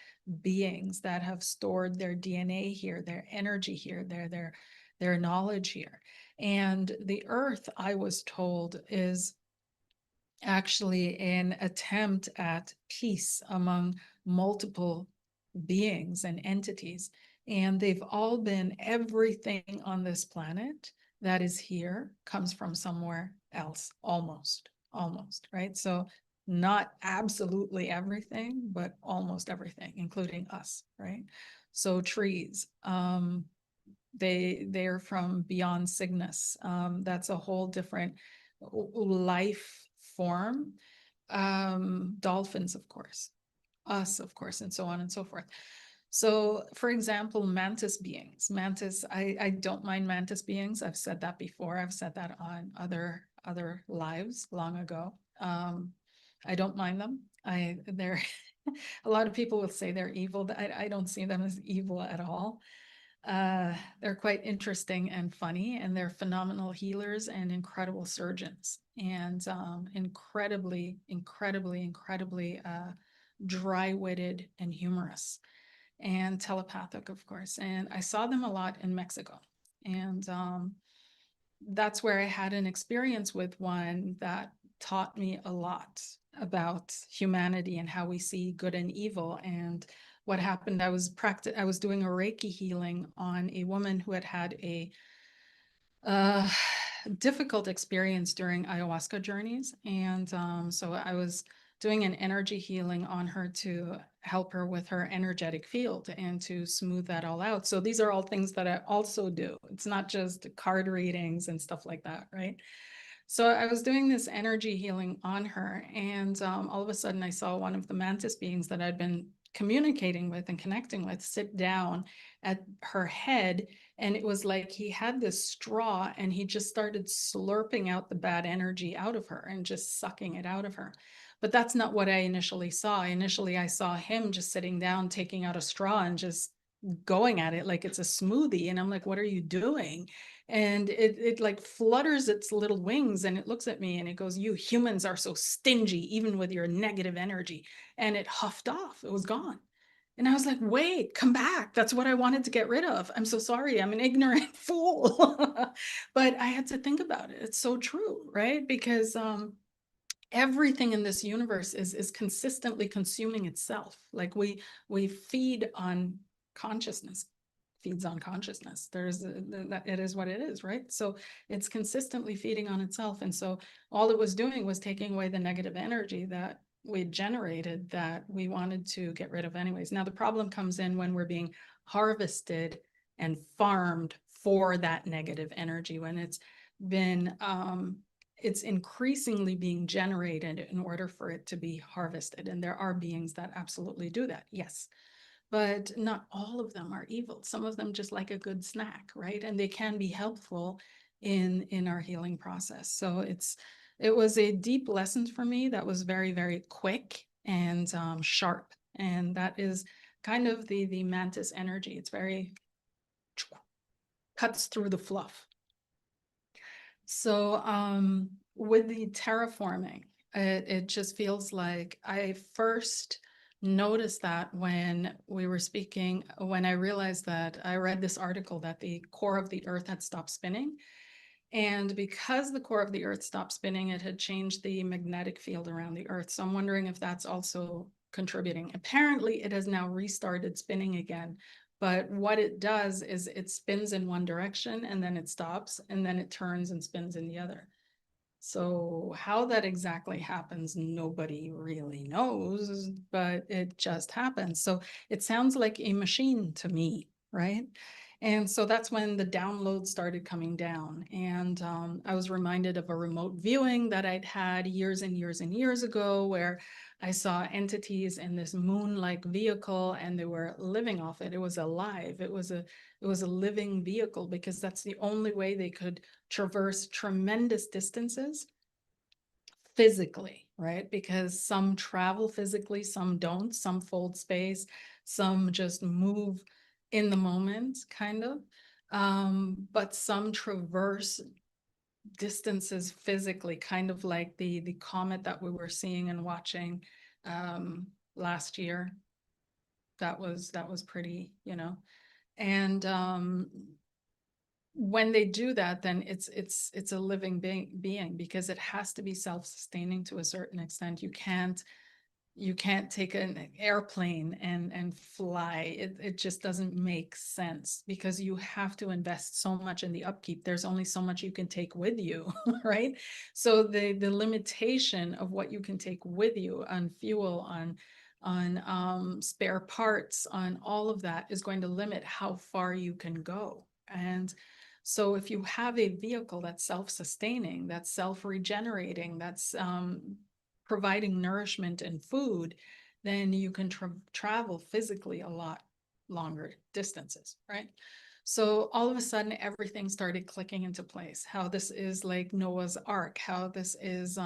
beings that have stored their DNA here, their energy here, their knowledge here. And the Earth, I was told, is actually an attempt at peace among multiple beings and entities. And they've all been, everything on this planet that is here comes from somewhere else, almost, right? So not absolutely everything, but almost everything, including us, right? So trees, they're from beyond Cygnus. That's a whole different life form. Dolphins, of course, us, of course, and so on and so forth. So, for example, mantis beings. I don't mind mantis beings. I've said that before. I've said that on other lives long ago. I don't mind them. They're a lot of people will say they're evil. I don't see them as evil at all. They're quite interesting and funny, and they're phenomenal healers and incredible surgeons, and incredibly dry-witted and humorous and telepathic, of course. And I saw them a lot in Mexico. And that's where I had an experience with one that taught me a lot about humanity and how we see good and evil. And what happened, I was doing a Reiki healing on a woman who had had a uh, difficult experience during ayahuasca journeys. And so I was doing an energy healing on her to help her with her energetic field and to smooth that all out. So these are all things that I also do. It's not just card readings and stuff like that, right? So I was doing this energy healing on her, and all of a sudden I saw one of the mantis beings that I'd been communicating with and connecting with sit down at her head, and it was like he had this straw and he just started slurping out the bad energy out of her and just sucking it out of her. But that's not what I initially saw. Initially, I saw him just sitting down, taking out a straw and just going at it like it's a smoothie. And I'm like, what are you doing? And it like flutters its little wings and it looks at me and it goes, you humans are so stingy, even with your negative energy. And it huffed off. It was gone. And I was like, wait, come back. That's what I wanted to get rid of. I'm so sorry. I'm an ignorant fool. But I had to think about it. It's so true, right? Because everything in this universe is consistently consuming itself. Like we feed on consciousness, feeds on consciousness. It is what it is, right? So it's consistently feeding on itself. And so all it was doing was taking away the negative energy that we generated that we wanted to get rid of anyways. Now the problem comes in when we're being harvested and farmed for that negative energy, when been it's increasingly being generated in order for it to be harvested. And there are beings that absolutely do that, yes. But not all of them are evil. Some of them just like a good snack, right? And they can be helpful in our healing process. So it was a deep lesson for me that was very, very quick and sharp. And that is kind of the mantis energy. It's very cuts through the fluff. So with the terraforming, it just feels like I first noticed that when we were speaking, when I realized that I read this article that the core of the earth had stopped spinning. And because the core of the earth stopped spinning, it had changed the magnetic field around the earth. So I'm wondering if that's also contributing. Apparently it has now restarted spinning again. But what it does is it spins in one direction and then it stops and then it turns and spins in the other. So how that exactly happens, nobody really knows, but it just happens. So it sounds like a machine to me, right? And so that's when the downloads started coming down. And I was reminded of a remote viewing that I'd had years and years and years ago, where I saw entities in this moon-like vehicle and they were living off it. It was alive. It was a living vehicle, because that's the only way they could traverse tremendous distances physically, right? Because some travel physically, some don't, some fold space, some just move in the moment, kind of. But some traverse distances physically, kind of like the comet that we were seeing and watching last year. That was pretty, and when they do that, then it's a living being, because it has to be self-sustaining to a certain extent. You can't take an airplane and fly. It just doesn't make sense, because you have to invest so much in the upkeep. There's only so much you can take with you, right? So the limitation of what you can take with you on fuel, on spare parts, on all of that is going to limit how far you can go. And so if you have a vehicle that's self-sustaining, that's self-regenerating, that's providing nourishment and food, then you can travel physically a lot longer distances, right? So all of a sudden, everything started clicking into place. How this is like Noah's Ark, how this is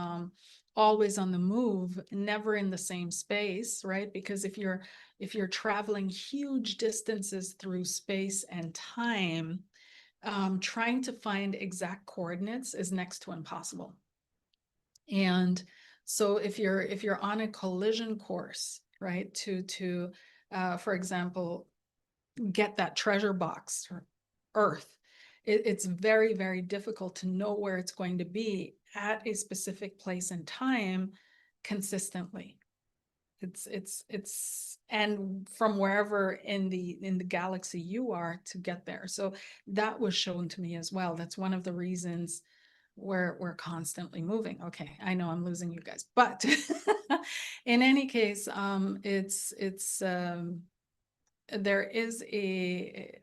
always on the move, never in the same space, right? Because if you're traveling huge distances through space and time, trying to find exact coordinates is next to impossible. And so if you're on a collision course, right, to for example, get that treasure box or Earth, it's very, very difficult to know where it's going to be at a specific place and time consistently. It's and from wherever in the galaxy you are to get there. So that was shown to me as well. That's one of the reasons we're constantly moving. Okay, I know I'm losing you guys, but in any case, it's there is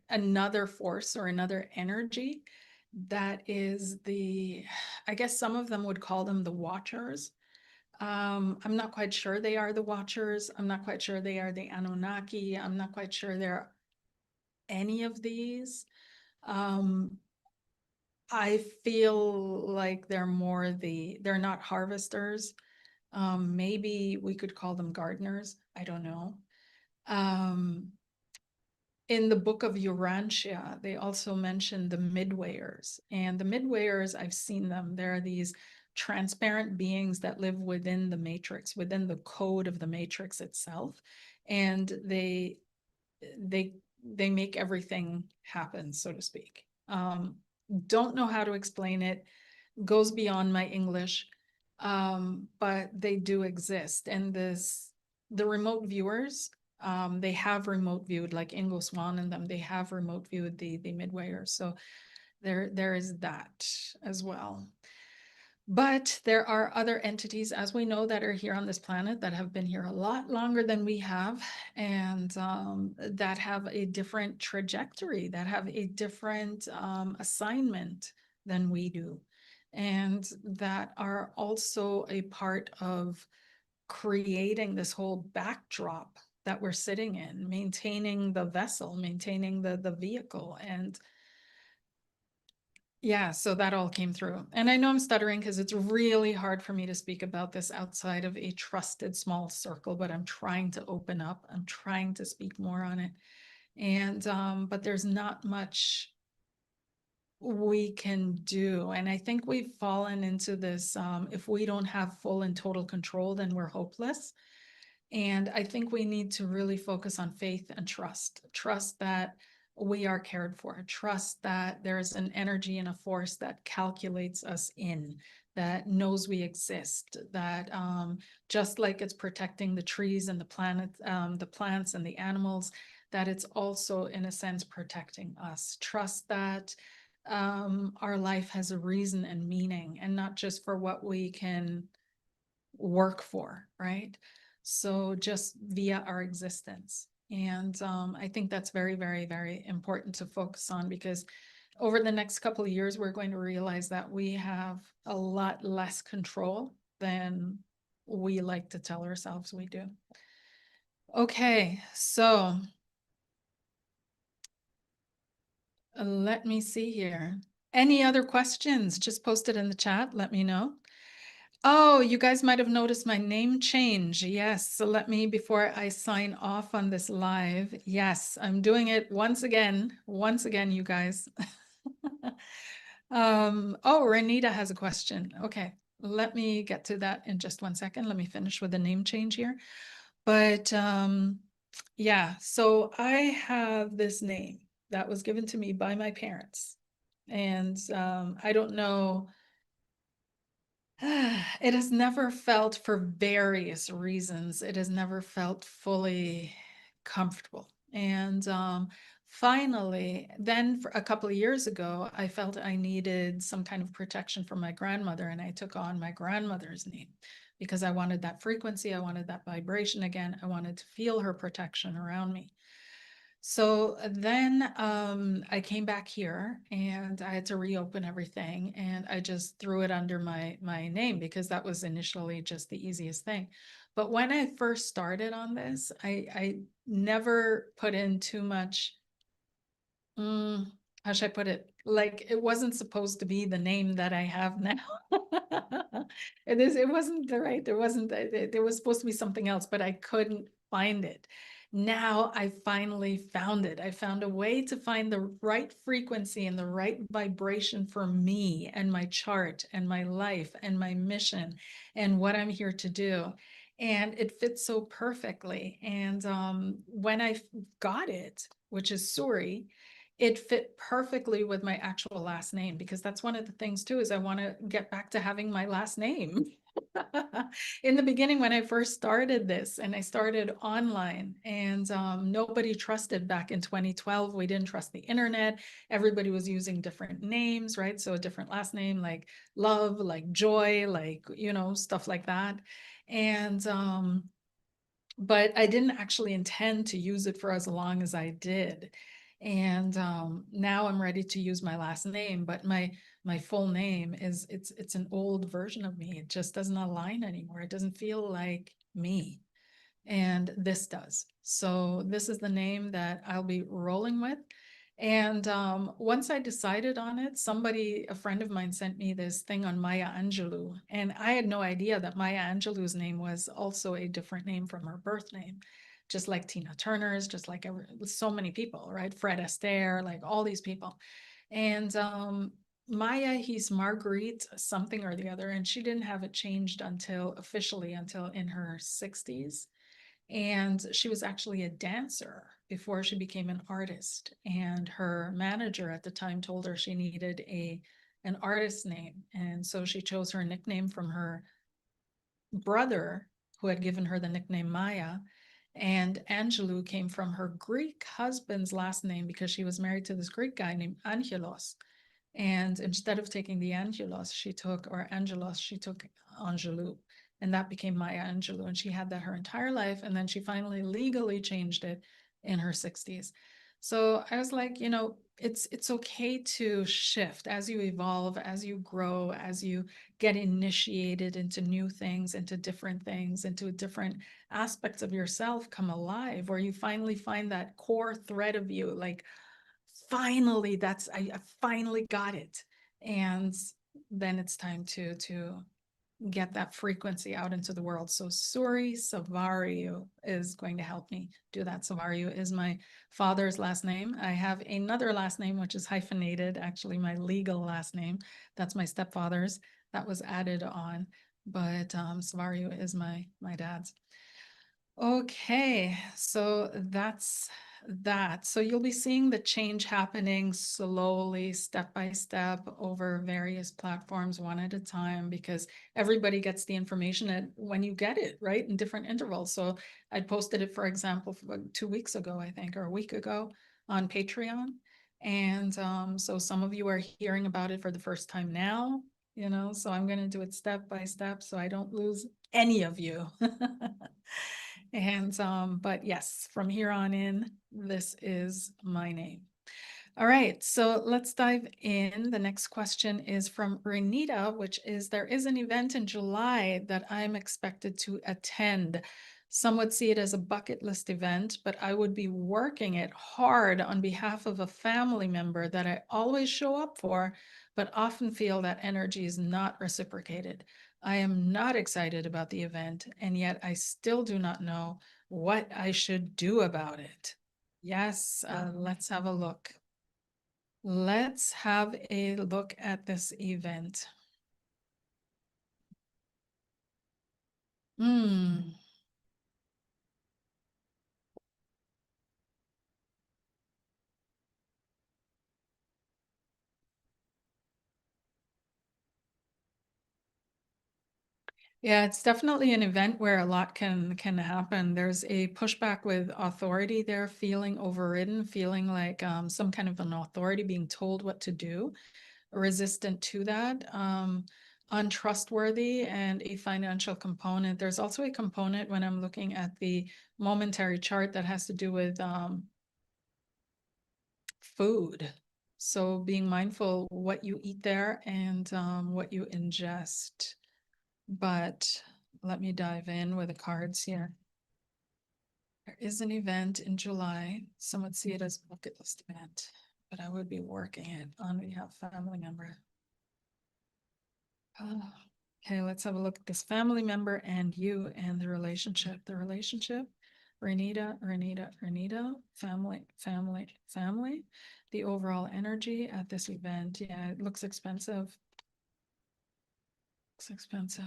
another force or another energy that is I guess some of them would call them the Watchers. I'm not quite sure they are the Watchers. I'm not quite sure they are the Anunnaki. I'm not quite sure they're any of these. I feel like they're not harvesters. Maybe we could call them gardeners. I don't know. In the book of Urantia, they also mention the midwayers. And the midwayers, I've seen them. There are these transparent beings that live within the matrix, within the code of the matrix itself. And they make everything happen, so to speak. Don't know how to explain it, goes beyond my English, but they do exist. And the remote viewers, they have remote viewed, like Ingo Swann and them, they have remote viewed the midwayers. So there is that as well. But there are other entities, as we know, that are here on this planet that have been here a lot longer than we have, and that have a different trajectory, that have a different assignment than we do, and that are also a part of creating this whole backdrop that we're sitting in, maintaining the vessel, maintaining the vehicle. And yeah, so that all came through. And I know I'm stuttering because it's really hard for me to speak about this outside of a trusted small circle, but I'm trying to open up. I'm trying to speak more on it. And but there's not much we can do. And I think we've fallen into this, if we don't have full and total control, then we're hopeless. And I think we need to really focus on faith and trust. Trust that we are cared for. Trust that there's an energy and a force that calculates us in, that knows we exist, that just like it's protecting the trees and the planet, the plants and the animals, that it's also in a sense protecting us. Trust that our life has a reason and meaning, and not just for what we can work for, right? So just via our existence. And I think that's very, very, very important to focus on, because over the next couple of years, we're going to realize that we have a lot less control than we like to tell ourselves we do. Okay, so let me see here. Any other questions? Just post it in the chat. Let me know. Oh, you guys might have noticed my name change. Yes. So let me, before I sign off on this live, yes, I'm doing it once again, you guys. Oh, Renita has a question. Okay. Let me get to that in just 1 second. Let me finish with the name change here. But yeah, so I have this name that was given to me by my parents. And I don't know. It has never felt, for various reasons, it has never felt fully comfortable. And finally, then for a couple of years ago, I felt I needed some kind of protection from my grandmother, and I took on my grandmother's name because I wanted that frequency, I wanted that vibration again, I wanted to feel her protection around me. So then I came back here and I had to reopen everything, and I just threw it under my name because that was initially just the easiest thing. But when I first started on this, I never put in too much how should I put it? Like it wasn't supposed to be the name that I have now. It wasn't the right, there was supposed to be something else, but I couldn't find it. Now I finally found it. I found a way to find the right frequency and the right vibration for me and my chart and my life and my mission and what I'm here to do. And it fits so perfectly. And when I got it, which is Suri, it fit perfectly with my actual last name, because that's one of the things too, is I want to get back to having my last name. In the beginning, when I first started this and I started online, and nobody trusted back in 2012, we didn't trust the internet. Everybody was using different names, right? So a different last name, like Love, like Joy, like, stuff like that. And but I didn't actually intend to use it for as long as I did. And now I'm ready to use my last name, but my full name is, it's an old version of me. It just doesn't align anymore. It doesn't feel like me. And this does. So this is the name that I'll be rolling with. And once I decided on it, a friend of mine sent me this thing on Maya Angelou, and I had no idea that Maya Angelou's name was also a different name from her birth name, just like Tina Turner's, just like so many people, right? Fred Astaire, like all these people. And Maya, he's Marguerite something or the other, and she didn't have it changed officially until in her 60s. And she was actually a dancer before she became an artist. And her manager at the time told her she needed an artist name. And so she chose her nickname from her brother, who had given her the nickname Maya. And Angelou came from her Greek husband's last name, because she was married to this Greek guy named Angelos. And instead of taking the Angelos, she took Angelou, and that became Maya Angelou. And she had that her entire life. And then she finally legally changed it in her 60s. So I was like, it's okay to shift as you evolve, as you grow, as you get initiated into new things, into different things, into different aspects of yourself come alive, where you finally find that core thread of you, like, finally, I finally got it. And then it's time to get that frequency out into the world. So Suri Savariu is going to help me do that. Savariu is my father's last name. I have another last name, which is hyphenated, actually my legal last name. That's my stepfather's. That was added on, but Savariu is my dad's. Okay, so that's that. So you'll be seeing the change happening slowly, step by step, over various platforms, one at a time, because everybody gets the information when you get it, right? In different intervals. So I posted it, for example, 2 weeks ago, I think, or a week ago, on Patreon. And so some of you are hearing about it for the first time now, so I'm going to do it step by step so I don't lose any of you. And but yes, from here on in, this is my name. All right, so let's dive in. The next question is from Renita, which is, there is an event in July that I'm expected to attend. Some would see it as a bucket list event, but I would be working it hard on behalf of a family member that I always show up for, but often feel that energy is not reciprocated. I am not excited about the event, and yet I still do not know what I should do about it. Yes, let's have a look. Let's have a look at this event. Hmm. Yeah, it's definitely an event where a lot can happen. There's a pushback with authority there, feeling overridden, feeling like some kind of an authority being told what to do, resistant to that, untrustworthy, and a financial component. There's also a component when I'm looking at the momentary chart that has to do with food. So being mindful what you eat there and what you ingest. But let me dive in with the cards here. There is an event in July. Some would see it as a bucket list event. but I would be working it on behalf of family member. Okay, let's have a look at this family member and you and the relationship. The relationship, Renita, family, family, family. The overall energy at this event. Yeah, it looks expensive. Looks expensive.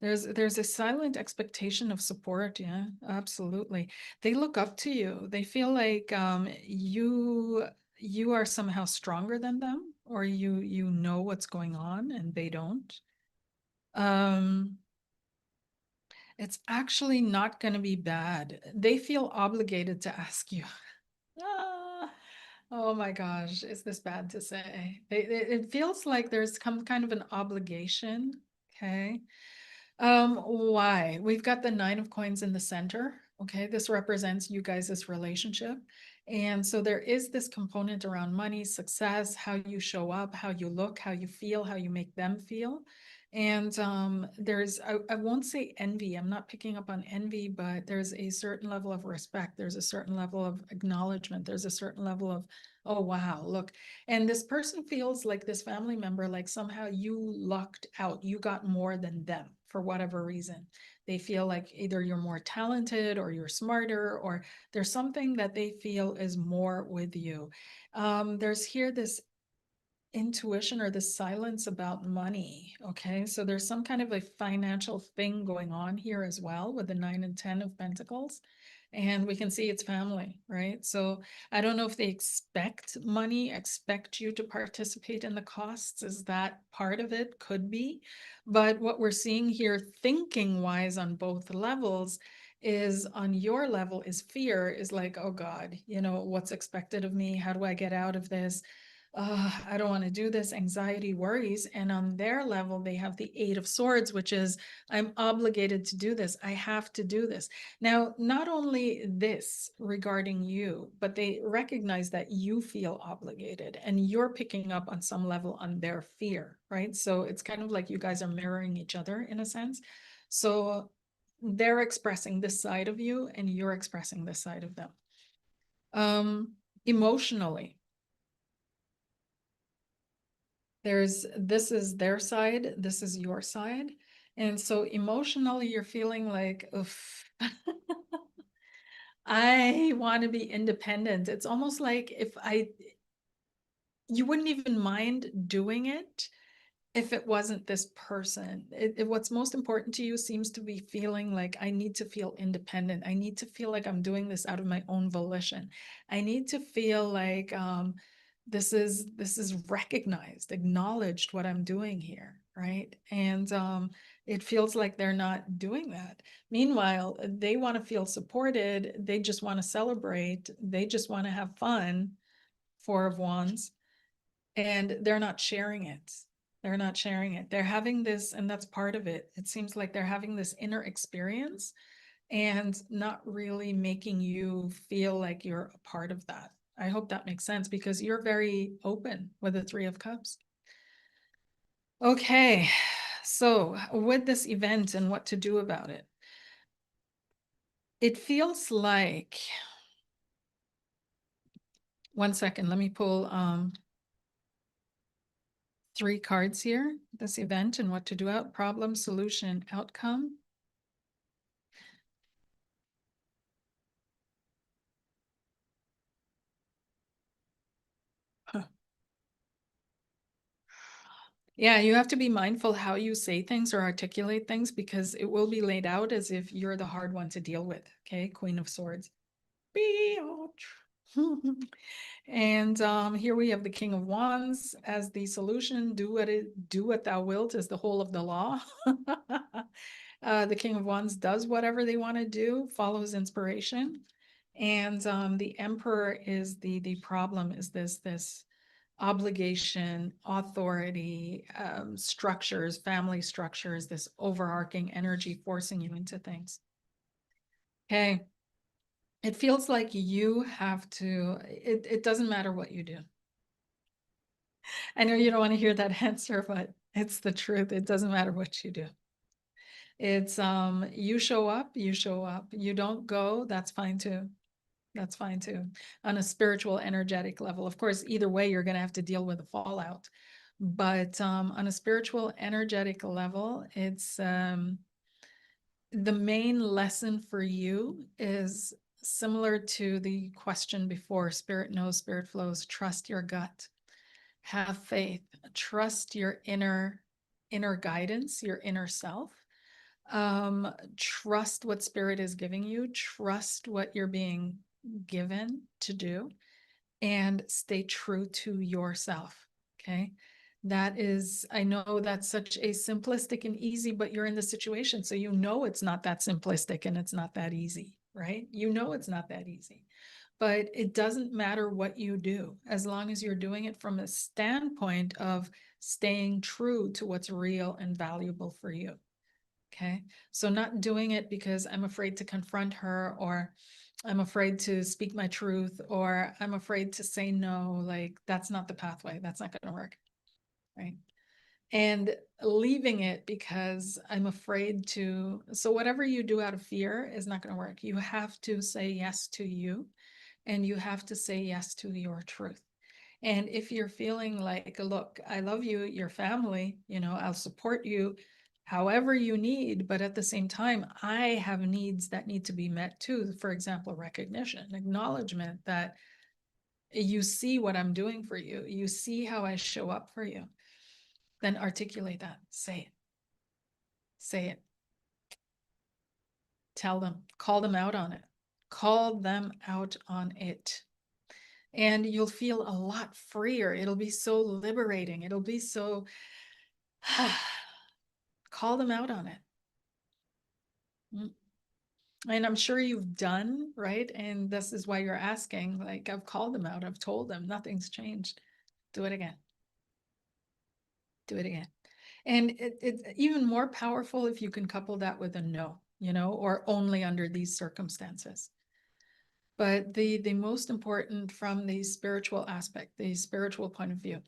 There's a silent expectation of support. Yeah, absolutely. They look up to you. They feel like you are somehow stronger than them, or you know what's going on and they don't. Um, it's actually not going to be bad. They feel obligated to ask you. Ah, oh my gosh, is this bad to say? It feels like there's some kind of an obligation. Okay. Why? We've got the nine of coins in the center. Okay, this represents you guys' relationship. And so there is this component around money, success, how you show up, how you look, how you feel, how you make them feel. And I won't say envy. I'm not picking up on envy, but there's a certain level of respect. There's a certain level of acknowledgement. There's a certain level of, oh, wow, look. And this person feels like this family member, like somehow you lucked out. You got more than them for whatever reason. They feel like either you're more talented or you're smarter, or there's something that they feel is more with you. There's here this intuition or the silence about money. Okay, so there's some kind of a financial thing going on here as well with the 9 and 10 of Pentacles. And we can see it's family, right? So I don't know if they expect money, expect you to participate in the costs. Is that part of it? Could be. But what we're seeing here, thinking wise on both levels, is on your level is fear, is like, oh God, what's expected of me? How do I get out of this? I don't want to do this, anxiety, worries. And on their level, they have the Eight of Swords, which is, I'm obligated to do this. I have to do this. Now, not only this regarding you, but they recognize that you feel obligated and you're picking up on some level on their fear, right? So it's kind of like you guys are mirroring each other in a sense. So they're expressing this side of you and you're expressing this side of them. Emotionally, this is their side, this is your side. And so emotionally, you're feeling like, oof, I want to be independent. It's almost like you wouldn't even mind doing it if it wasn't this person. What's most important to you seems to be feeling like, I need to feel independent. I need to feel like I'm doing this out of my own volition. I need to feel like this is recognized, acknowledged what I'm doing here, right? And it feels like they're not doing that. Meanwhile, they want to feel supported. They just want to celebrate. They just want to have fun. Four of Wands. And they're not sharing it. They're not sharing it. They're having this, and that's part of it. It seems like they're having this inner experience and not really making you feel like you're a part of that. I hope that makes sense because you're very open with the Three of Cups. Okay, so with this event and what to do about it, it feels like, one second, let me pull 3 cards here, this event and what to do out, problem, solution, outcome. Yeah, you have to be mindful how you say things or articulate things because it will be laid out as if you're the hard one to deal with. Okay, Queen of Swords. And here we have the King of Wands as the solution. Do what thou wilt is the whole of the law. The King of Wands does whatever they want to do, follows inspiration. And the Emperor is the problem is this obligation, authority, structures, family structures, this overarching energy forcing you into things. Okay. It feels like you have to, it doesn't matter what you do. I know you don't want to hear that answer, but it's the truth. It doesn't matter what you do. It's you show up, you show up. You don't go, that's fine too. That's fine too. On a spiritual, energetic level. Of course, either way, you're going to have to deal with the fallout. But on a spiritual, energetic level, it's the main lesson for you is similar to the question before: spirit knows, spirit flows. Trust your gut. Have faith. Trust your inner guidance, your inner self. Trust what spirit is giving you. Trust what you're being given to do, and stay true to yourself. Okay. That is, I know that's such a simplistic and easy, but you're in the situation. So you know it's not that simplistic and it's not that easy, right? You know it's not that easy. But it doesn't matter what you do, as long as you're doing it from a standpoint of staying true to what's real and valuable for you. Okay. So not doing it because I'm afraid to confront her, or I'm afraid to speak my truth, or I'm afraid to say no. Like, that's not the pathway. That's not going to work. Right. And leaving it because I'm afraid to. So whatever you do out of fear is not going to work. You have to say yes to you, and you have to say yes to your truth. And if you're feeling like, look, I love you, your family, I'll support you however you need, but at the same time, I have needs that need to be met too. For example, recognition, acknowledgement that you see what I'm doing for you, you see how I show up for you. Then articulate that, say it, tell them, call them out on it, call them out on it. And you'll feel a lot freer. It'll be so liberating. It'll be so, call them out on it. And I'm sure you've done, right? And this is why you're asking. Like, I've called them out. I've told them nothing's changed. Do it again. Do it again. And it's even more powerful if you can couple that with a no, or only under these circumstances. But the most important from the spiritual aspect, the spiritual point of view,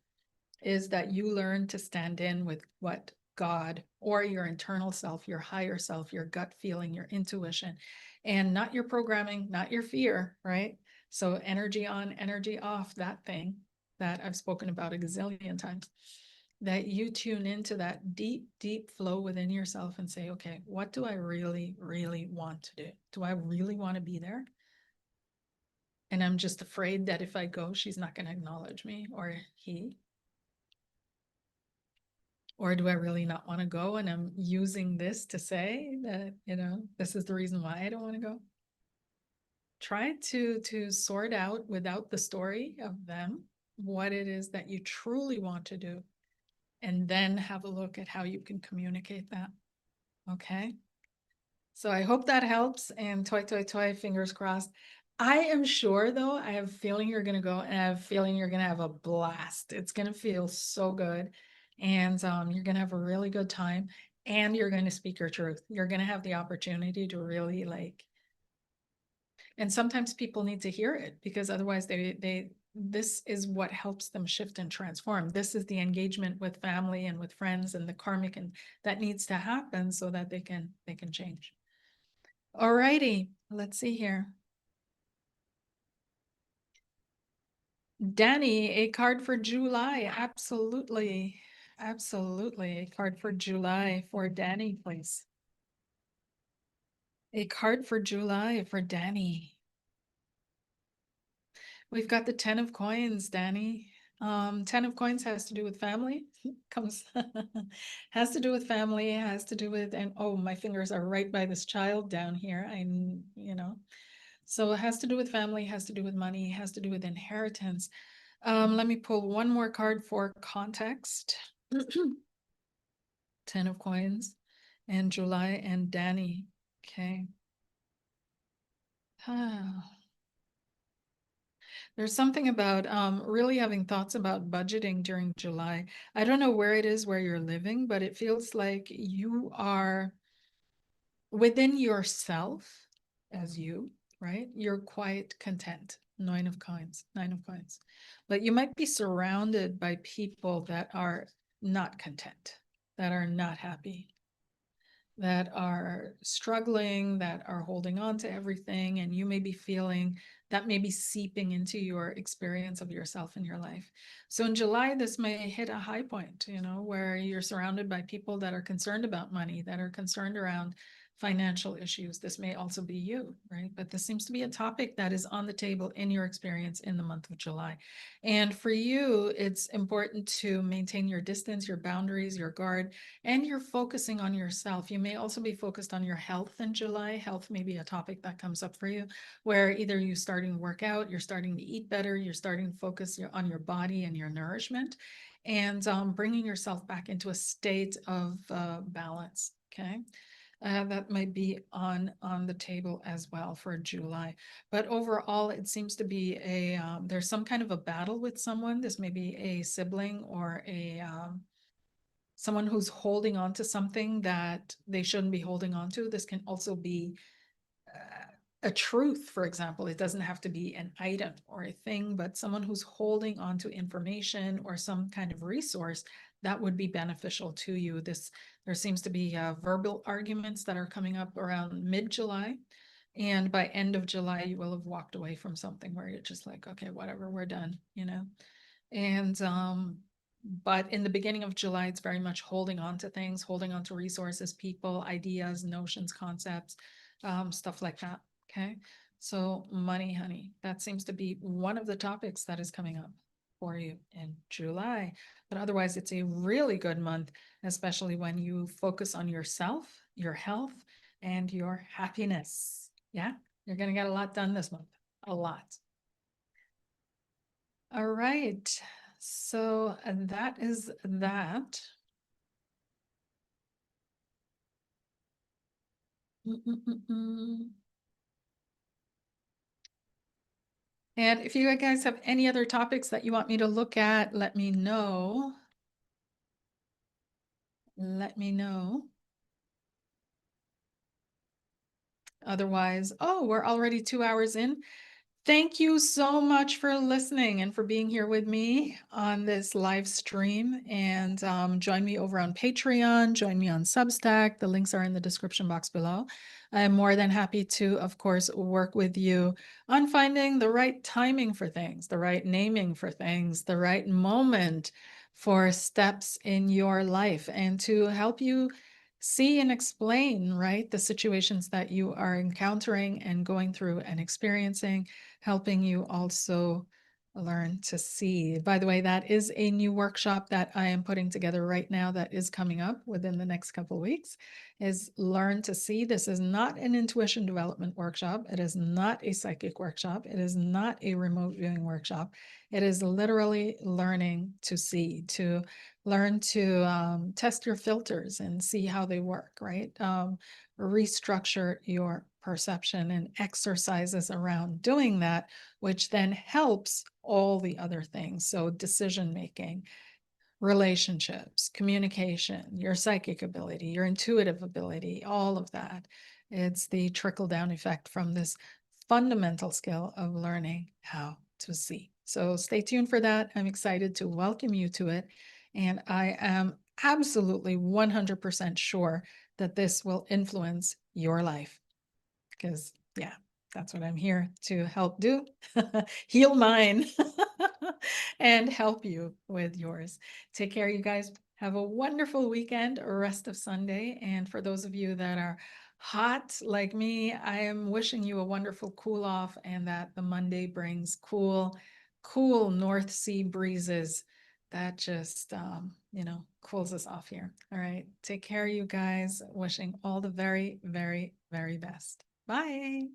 is that you learn to stand in with what God or your internal self, your higher self, your gut feeling, your intuition, and not your programming, not your fear, right? So energy on, energy off, that thing that I've spoken about a gazillion times, that you tune into that deep, deep flow within yourself and say, okay, what do I really, really want to do? Do I really want to be there? And I'm just afraid that if I go, she's not going to acknowledge me, or he. Or do I really not want to go? And I'm using this to say that, this is the reason why I don't want to go. Try to sort out, without the story of them, what it is that you truly want to do. And then have a look at how you can communicate that. Okay. So I hope that helps. And toi, fingers crossed. I am sure, though, I have a feeling you're going to go, and I have a feeling you're going to have a blast. It's going to feel so good. And you're going to have a really good time, and you're going to speak your truth. You're going to have the opportunity to really and sometimes people need to hear it, because otherwise this is what helps them shift and transform. This is the engagement with family and with friends and the karmic, and that needs to happen so that they can change. All righty, let's see here. Danny, a card for July. Absolutely. Absolutely. A card for July for Danny, please. A card for July for Danny. We've got the 10 of coins, Danny. 10 of coins has to do with family. Has to do with family, has to do with, and oh, my fingers are right by this child down here. So it has to do with family, has to do with money, has to do with inheritance. Let me pull one more card for context. 10 of coins and July and Danny. Okay. There's something about really having thoughts about budgeting during July. I don't know where it is where you're living, but it feels like you are within yourself as you, right? You're quite content. 9 of coins, 9 of coins. But you might be surrounded by people that are not content, that are not happy, that are struggling, that are holding on to everything. And you may be feeling that may be seeping into your experience of yourself in your life. So in July, this may hit a high point, where you're surrounded by people that are concerned about money, that are concerned around financial issues. This may also be you, right? But this seems to be a topic that is on the table in your experience in the month of July. And for you, it's important to maintain your distance, your boundaries, your guard, and you're focusing on yourself. You may also be focused on your health in July. Health may be a topic that comes up for you, where either you're starting to work out, you're starting to eat better, you're starting to focus on your body and your nourishment, and bringing yourself back into a state of balance. Okay. That might be on the table as well for July. But overall, it seems to be there's some kind of a battle with someone. This may be a sibling or someone who's holding on to something that they shouldn't be holding on to. This can also be a truth, for example. It doesn't have to be an item or a thing, but someone who's holding on to information or some kind of resource that would be beneficial to you. There seems to be verbal arguments that are coming up around mid-July. And by end of July, you will have walked away from something where you're just like, okay, whatever, we're done, And but in the beginning of July, it's very much holding on to things, holding on to resources, people, ideas, notions, concepts, stuff like that. Okay. So money, honey, that seems to be one of the topics that is coming up for you in July. But otherwise, it's a really good month, especially when you focus on yourself, your health, and your happiness. Yeah. You're going to get a lot done this month. A lot. All right. So that is that. And if you guys have any other topics that you want me to look at, let me know. Let me know. Otherwise, oh, we're already 2 hours in. Thank you so much for listening and for being here with me on this live stream. And join me over on Patreon, join me on Substack. The links are in the description box below. I'm more than happy to, of course, work with you on finding the right timing for things, the right naming for things, the right moment for steps in your life, and to help you see and explain, right, the situations that you are encountering and going through and experiencing, helping you also learn to see. By the way, that is a new workshop that I am putting together right now that is coming up within the next couple of weeks, is Learn to See. This is not an intuition development workshop. It is not a psychic workshop. It is not a remote viewing workshop. It is literally learning to see, to learn to test your filters and see how they work, right? Restructure your perception and exercises around doing that, which then helps all the other things. So decision making, relationships, communication, your psychic ability, your intuitive ability, all of that. It's the trickle down effect from this fundamental skill of learning how to see. So stay tuned for that. I'm excited to welcome you to it. And I am absolutely 100% sure that this will influence your life. Because, yeah, that's what I'm here to help do. Heal mine and help you with yours. Take care, you guys. Have a wonderful weekend, or rest of Sunday. And for those of you that are hot like me, I am wishing you a wonderful cool off, and that the Monday brings cool North Sea breezes that just, cools us off here. All right. Take care, you guys. Wishing all the very, very, very best. Bye.